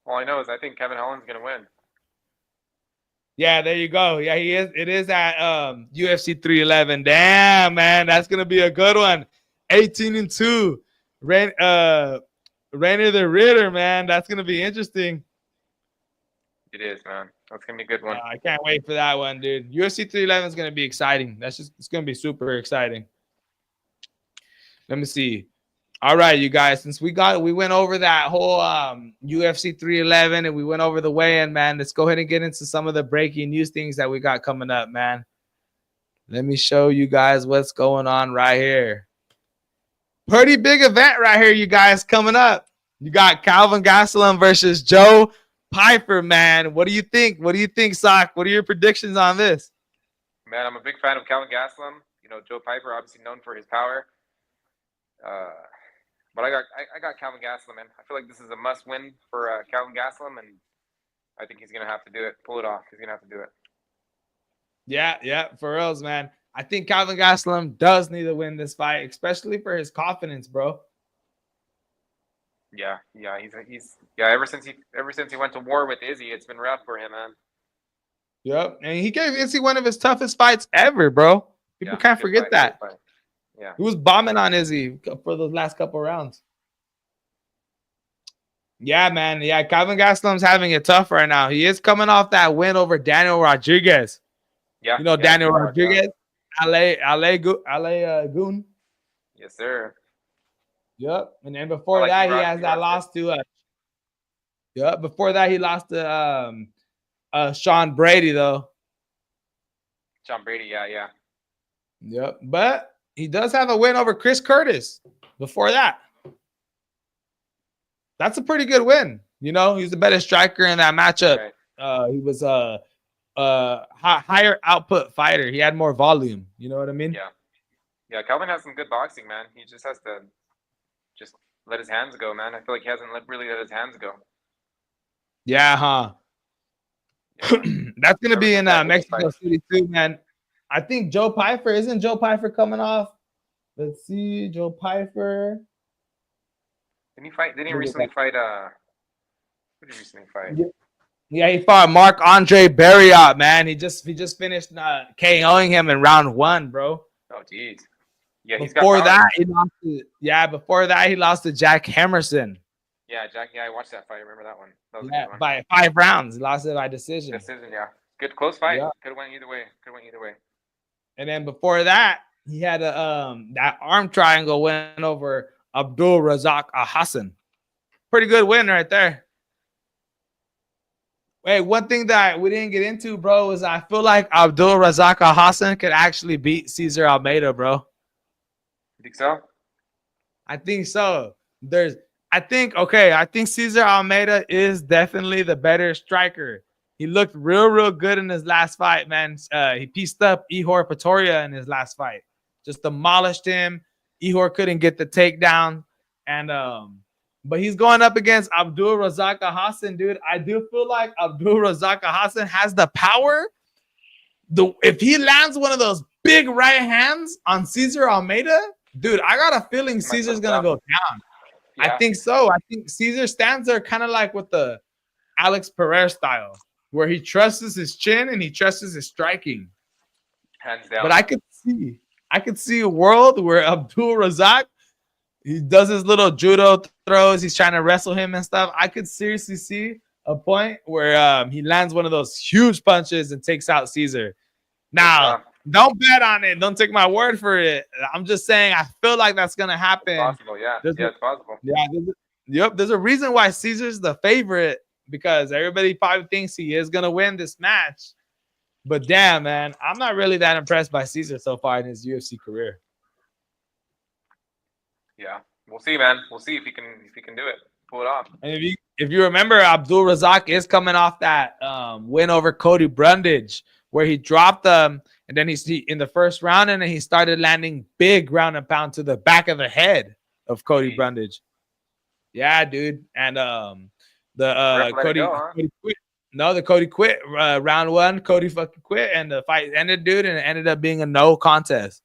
All I know is I think Kevin Holland's going to win. Yeah, there you go. Yeah, he is. It is at UFC 311. Damn, man, that's gonna be a good one. 18-2. Rainer the Ritter, man. That's gonna be interesting. It is, man. That's gonna be a good one. I can't wait for that one, dude. UFC 311 is gonna be exciting. It's gonna be super exciting. Let me see. All right, you guys, since we went over that whole UFC 311 and we went over the weigh-in, man, let's go ahead and get into some of the breaking news things that we got coming up, man. Let me show you guys what's going on right here. Pretty big event right here, you guys, coming up. You got Calvin Gastelum versus Joe Piper, man. What do you think? What do you think, Sock? What are your predictions on this? Man, I'm a big fan of Calvin Gastelum. You know, Joe Piper, obviously known for his power. But I got Calvin Gastelum, man. I feel like this is a must-win for Calvin Gastelum, and I think he's gonna have to do it, pull it off. He's gonna have to do it. Yeah, for reals, man. I think Calvin Gastelum does need to win this fight, especially for his confidence, bro. Yeah. He's ever since he went to war with Izzy, it's been rough for him, man. Yep, and he gave Izzy one of his toughest fights ever, bro. People can't forget that. Yeah, he was bombing on Izzy for the last couple rounds. Yeah, man. Yeah, Calvin Gastelum's having it tough right now. He is coming off that win over Daniel Rodriguez. Yeah, you know Daniel Rodriguez, LA Goon. Yes, sir. Yep, and then before that, he has that loss to. Yep, before that, he lost to Sean Brady though. Sean Brady, yeah. Yep, but he does have a win over Chris Curtis before that. That's a pretty good win. You know, he's the better striker in that matchup. Right. He was a higher output fighter. He had more volume. You know what I mean? Yeah. Calvin has some good boxing, man. He just has to just let his hands go, man. I feel like he hasn't really let his hands go. Yeah, huh? Yeah. That's gonna be in Mexico City too, man. I think Joe Piper, isn't Joe Piper coming off? Let's see, Joe Piper. Didn't he recently fight who did he recently fight? Yeah, he fought Marc-Andre Barriott, man. He just finished KOing him in round 1, bro. Oh jeez. Yeah, before that he lost to Jack Hermanson. Yeah, Jack. Yeah, I watched that fight. I remember that one. That was a good one. By 5 rounds. He lost it by decision. Yeah. Good close fight. Yeah. Could have went either way. And then before that, he had that arm triangle win over Abdul Razak Hassan. Pretty good win right there. Wait, one thing that we didn't get into, bro, is I feel like Abdul Razak Hassan could actually beat Cesar Almeida, bro. You think so? I think so. I think Cesar Almeida is definitely the better striker. He looked real good in his last fight, man. He pieced up Ihor Pretoria in his last fight. Just demolished him. Ihor couldn't get the takedown. And but he's going up against Abdul Razak Hassan, dude. I do feel like Abdul Razak Hassan has the power. If he lands one of those big right hands on Cesar Almeida, dude, I got a feeling Cesar's gonna go down. Yeah. I think so. I think Cesar stands there kind of like with the Alex Pereira style, where he trusts his chin and he trusts his striking. Hands down. But I I could see a world where Abdul Razak, he does his little judo throws. He's trying to wrestle him and stuff. I could seriously see a point where he lands one of those huge punches and takes out Caesar. Now, don't bet on it. Don't take my word for it. I'm just saying I feel like that's going to happen. It's possible, yeah. It's possible. Yeah, there's a reason why Caesar's the favorite, because everybody probably thinks he is going to win this match. But damn, man, I'm not really that impressed by Caesar so far in his UFC career. Yeah, we'll see, man. We'll see if he can do it, pull it off. And if you remember, Abdul Razak is coming off that win over Cody Brundage, where he dropped them, and then he in the first round, and then he started landing big ground and pound to the back of the head of Cody Brundage. Yeah, dude, and Cody quit. No, the Cody quit round one. Cody fucking quit, and the fight ended, dude, and it ended up being a no contest.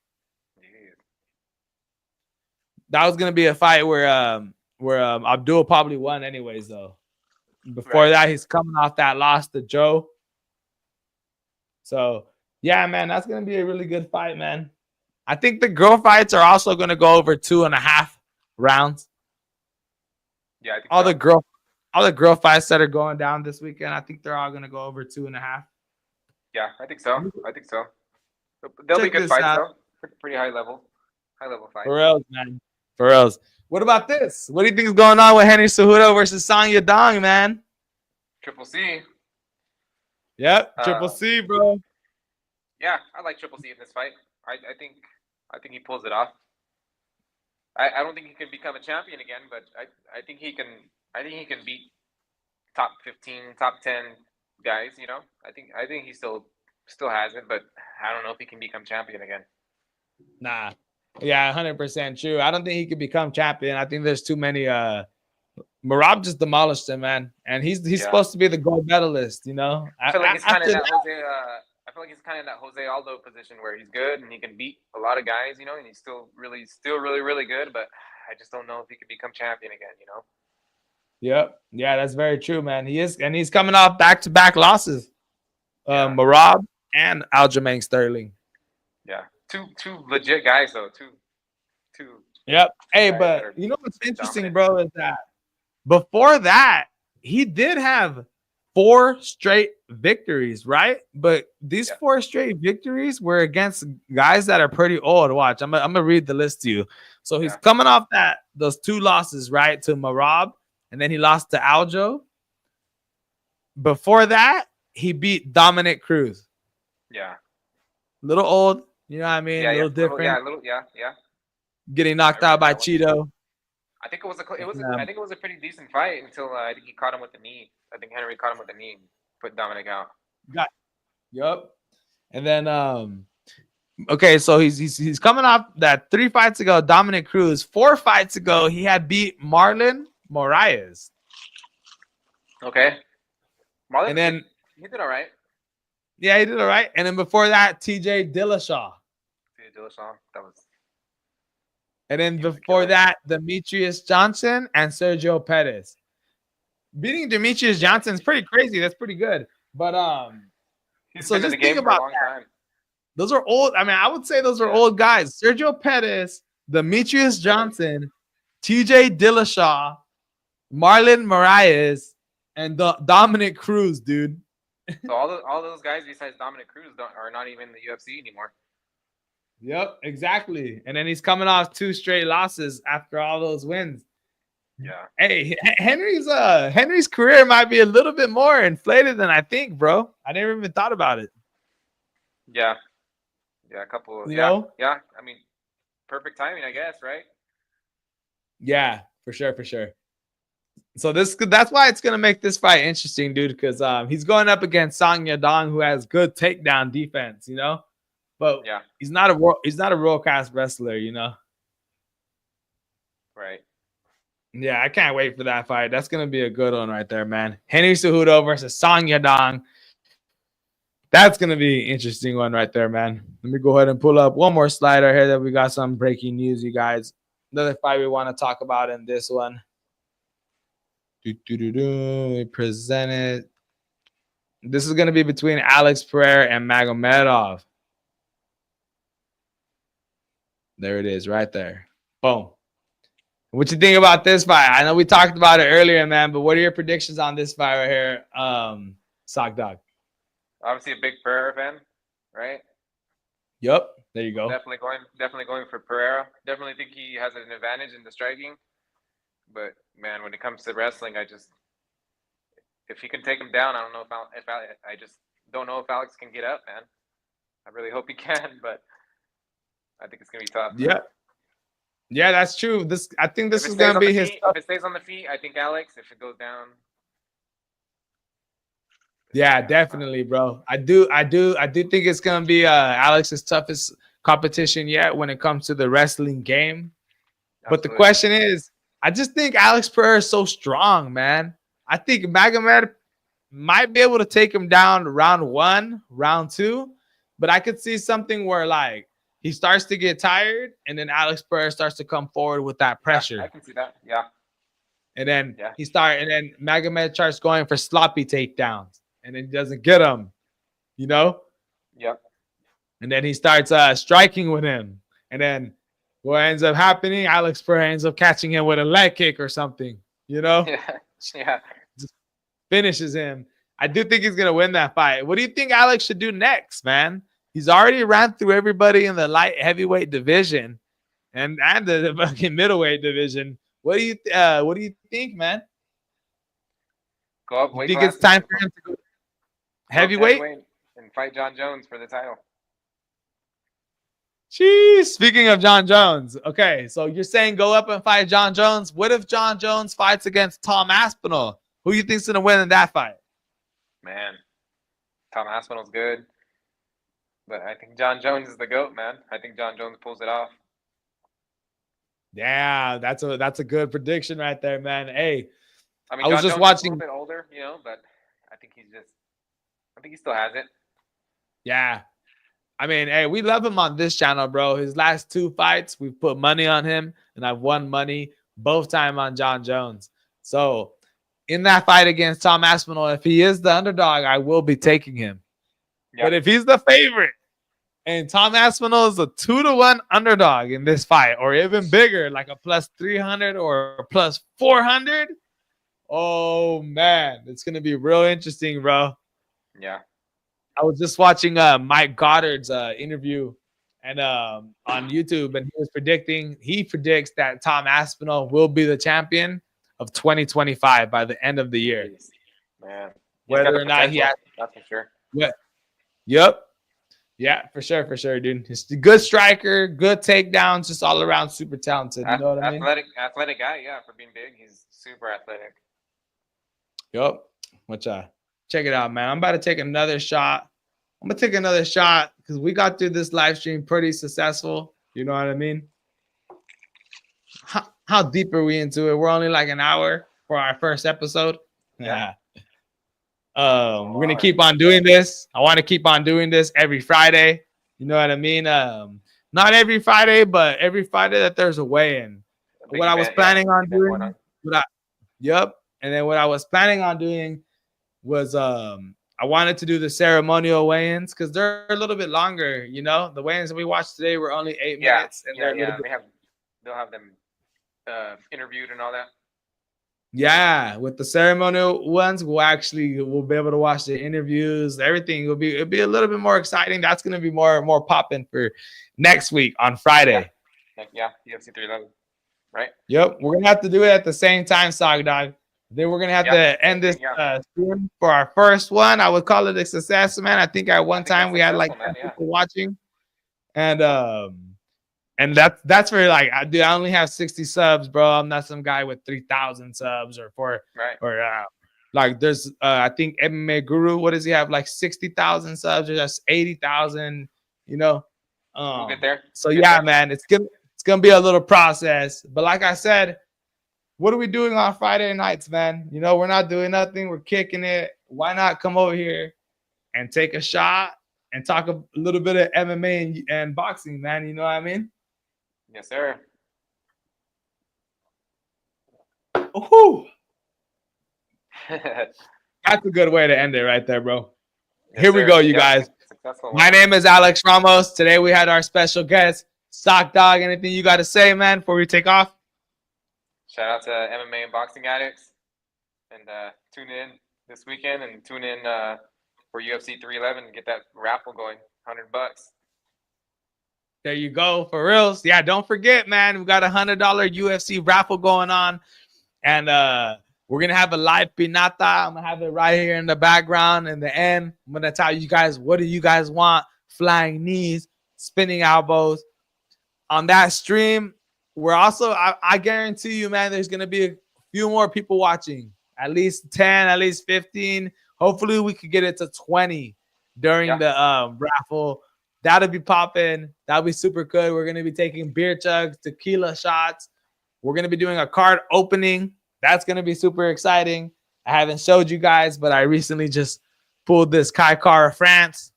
That was gonna be a fight where Abdul probably won anyways, though. Before that, he's coming off that loss to Joe. So yeah, man, that's gonna be a really good fight, man. I think the girl fights are also gonna go over 2.5 rounds. Yeah, I think all the girl fights that are going down this weekend, I think they're all gonna go over 2.5. Yeah, I think so. They'll be good fights though. Pretty high level fights. For reals, man. For reals. What about this? What do you think is going on with Henry Cejudo versus Song Yadong, man? Triple C. Yep, Triple C, bro. Yeah, I like Triple C in this fight. I think he pulls it off. I don't think he can become a champion again, but I think he can. I think he can beat top 15, top 10 guys. You know, I think he still has it, but I don't know if he can become champion again. Nah. Yeah, 100% true. I don't think he could become champion. I think there's too many. Marab just demolished him, man, and he's supposed to be the gold medalist. You know, I feel like he's kind of that Jose. I feel like he's kind of in that Jose Aldo position where he's good and he can beat a lot of guys. You know, and he's still really good. But I just don't know if he could become champion again. You know. Yep. Yeah, that's very true, man. He is, and he's coming off back-to-back losses. Marab and Aljamain Sterling. Yeah. Two legit guys though. Two. Yep. Hey, but you know what's interesting, bro, is that before that he did have 4 straight victories, right? But these 4 straight victories were against guys that are pretty old. Watch, I'm gonna read the list to you. So he's coming off those 2 losses, right, to Marab, and then he lost to Aljo. Before that, he beat Dominic Cruz. Yeah. Little old. You know what I mean? Yeah, a little different. Yeah. Getting knocked out by Cheeto. I think it was a pretty decent fight until I think he caught him with the knee. I think Henry caught him with the knee and put Dominic out. Yup. And then okay, so he's coming off that 3 fights ago, Dominic Cruz. 4 fights ago, he had beat Marlon Moraes. Okay. Marlon, and then he did all right. Yeah, he did all right. And then before that, TJ Dillashaw. That was. And then before that, Demetrius Johnson and Sergio Pettis. Beating Demetrius Johnson is pretty crazy. That's pretty good. But so just think about that. Those are old. I mean, I would say those are old guys. Sergio Pettis, Demetrius Johnson, TJ Dillashaw, Marlon Moraes, and Dominic Cruz, dude. So all those guys besides Dominic Cruz are not even in the UFC anymore. Yep, exactly. And then he's coming off 2 straight losses after all those wins. Yeah. Hey, Henry's career might be a little bit more inflated than I think, bro. I never even thought about it. Yeah. Yeah, a couple of you know? Yeah. I mean, perfect timing, I guess, right? Yeah, for sure. So that's why it's gonna make this fight interesting, dude, because he's going up against Song Yadong, who has good takedown defense, you know. But he's not a world class wrestler, you know. Right. Yeah, I can't wait for that fight. That's gonna be a good one right there, man. Henry Cejudo versus Song Yadong. That's gonna be an interesting one right there, man. Let me go ahead and pull up one more slide right here that we got some breaking news, you guys. Another fight we want to talk about in this one. We presented. This is gonna be between Alex Pereira and Magomedov. There it is, right there. Boom. What you think about this fight? I know we talked about it earlier, man, but what are your predictions on this fight right here, Sock Dog? Obviously, a big Pereira fan, right? Yep. There you go. Definitely going for Pereira. Definitely think he has an advantage in the striking. But man, when it comes to wrestling, if he can take him down, I don't know I just don't know if Alex can get up, man. I really hope he can, but I think it's gonna be tough. Yeah. Yeah, that's true. I think this is gonna be his. If it stays on the feet, I think Alex. If it goes down. Yeah, definitely, bro. I do think it's gonna be Alex's toughest competition yet when it comes to the wrestling game. Absolutely. But the question is, I just think Alex Pereira is so strong, man. I think Magomed might be able to take him down round 1, round 2, but I could see something where like he starts to get tired, and then Alex Pereira starts to come forward with that pressure. Yeah, I can see that. Yeah. And then and then Magomed starts going for sloppy takedowns, and then he doesn't get them, you know? Yep. And then he starts striking with him. And then what ends up happening, Alex Pereira ends up catching him with a leg kick or something, you know? Yeah. Just finishes him. I do think he's going to win that fight. What do you think Alex should do next, man? He's already ran through everybody in the light heavyweight division and the fucking middleweight division. What do you think, man? Go up weight think it's time for him to go heavyweight and fight John Jones for the title. Jeez, speaking of John Jones, okay, so you're saying go up and fight John Jones. What if John Jones fights against Tom Aspinall? Who you think's gonna win in that fight? Man, Tom Aspinall's good, but I think John Jones is the GOAT, man. I think John Jones pulls it off. Yeah, that's a good prediction right there, man. Hey, I mean, I was John just Jones watching. Is a little bit older, you know, but I think he still has it. Yeah. I mean, hey, we love him on this channel, bro. His last 2 fights, we've put money on him, and I've won money both time on John Jones. So in that fight against Tom Aspinall, if he is the underdog, I will be taking him. Yep. But if he's the favorite and Tom Aspinall is a 2-1 underdog in this fight, or even bigger, like a plus 300 or a plus 400, oh, man, it's going to be real interesting, bro. Yeah. I was just watching Mike Goddard's interview and on YouTube, and he predicts that Tom Aspinall will be the champion of 2025 by the end of the year. Man, whether or not he has, that's for sure. Yep. Yeah, for sure, dude. He's a good striker, good takedowns, just all around super talented. You know what I mean? Athletic guy, yeah, for being big. He's super athletic. Yep. Check it out, man. I'm about to take another shot. I'm going to take another shot because we got through this live stream pretty successful. You know what I mean? How deep are we into it? We're only like an hour for our first episode. Yeah. We're going to keep on doing this. I want to keep on doing this every Friday. You know what I mean? Not every Friday, but every Friday that there's a weigh-in. What I was planning on doing. Yep. And then what I was planning on doing was I wanted to do the ceremonial weigh-ins because they're a little bit longer, you know. The weigh-ins that we watched today were only 8 minutes. And they'll have them interviewed and all that. Yeah, with the ceremonial ones, we'll be able to watch the interviews. Everything it'll be a little bit more exciting. That's gonna be more popping for next week on Friday. Yeah, UFC 311, right? Yep, we're gonna have to do it at the same time, Sog Dog. Then we're gonna have to end this stream for our first one. I would call it a success, man. I think at one time we had like 10 people watching, and that's where like I only have 60 subs, bro. I'm not some guy with 3,000 subs like there's I think MMA Guru. What does he have? Like 60,000 subs or just 80,000? You know. We'll get there. So yeah, man, it's gonna be a little process, but like I said. What are we doing on Friday nights, man? You know, we're not doing nothing. We're kicking it. Why not come over here and take a shot and talk a little bit of MMA and boxing, man? You know what I mean? Yes, sir. Ooh. That's a good way to end it right there, bro. Yes, here we go, you guys. My name is Alex Ramos. Today we had our special guest, Sock Dog, anything you got to say, man, before we take off? Shout out to MMA and boxing addicts, and tune in this weekend and tune in for UFC 311 and get that raffle going. $100. There you go, for reals. Yeah, don't forget, man. We got a $100 UFC raffle going on, and we're gonna have a live pinata. I'm gonna have it right here in the background. In the end, I'm gonna tell you guys what do you guys want: flying knees, spinning elbows. On that stream, we're also, I guarantee you, man, there's gonna be a few more people watching. At least 10, at least 15. Hopefully, we could get it to 20 during the raffle. That'll be popping. That'll be super good. We're gonna be taking beer chugs, tequila shots. We're gonna be doing a card opening. That's gonna be super exciting. I haven't showed you guys, but I recently just pulled this Kai Kara France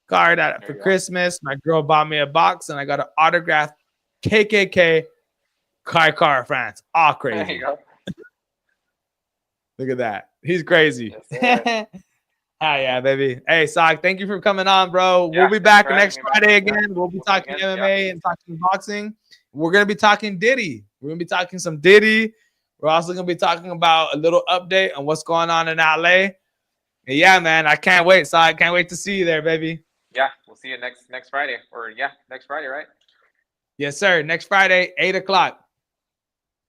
card out for Christmas. My girl bought me a box, and I got an autographed KKK Kai Kara France. All crazy. There you go. Look at that. He's crazy. Yes, Ah, yeah, baby. Hey, Sock, thank you for coming on, bro. Yeah, we'll be back thanks next for having me, Friday man. again. We'll be We'll talking talk again. MMA and talking boxing. We're going to be talking Diddy. We're going to be talking some Diddy. We're also going to be talking about a little update on what's going on in LA. And yeah, man, I can't wait, Sock. I can't wait to see you there, baby. Yeah, we'll see you next Friday. Or next Friday, right? Yes, sir. Next Friday, 8 o'clock.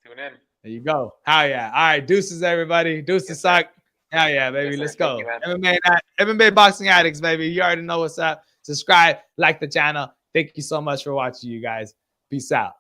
Tune in. There you go. Hell yeah. All right, deuces, everybody. Deuces, Yes, Sock. Hell yeah, baby. Yes, sir. Let's Thank go. you, man. MMA Boxing Addicts, baby. You already know what's up. Subscribe, like the channel. Thank you so much for watching, you guys. Peace out.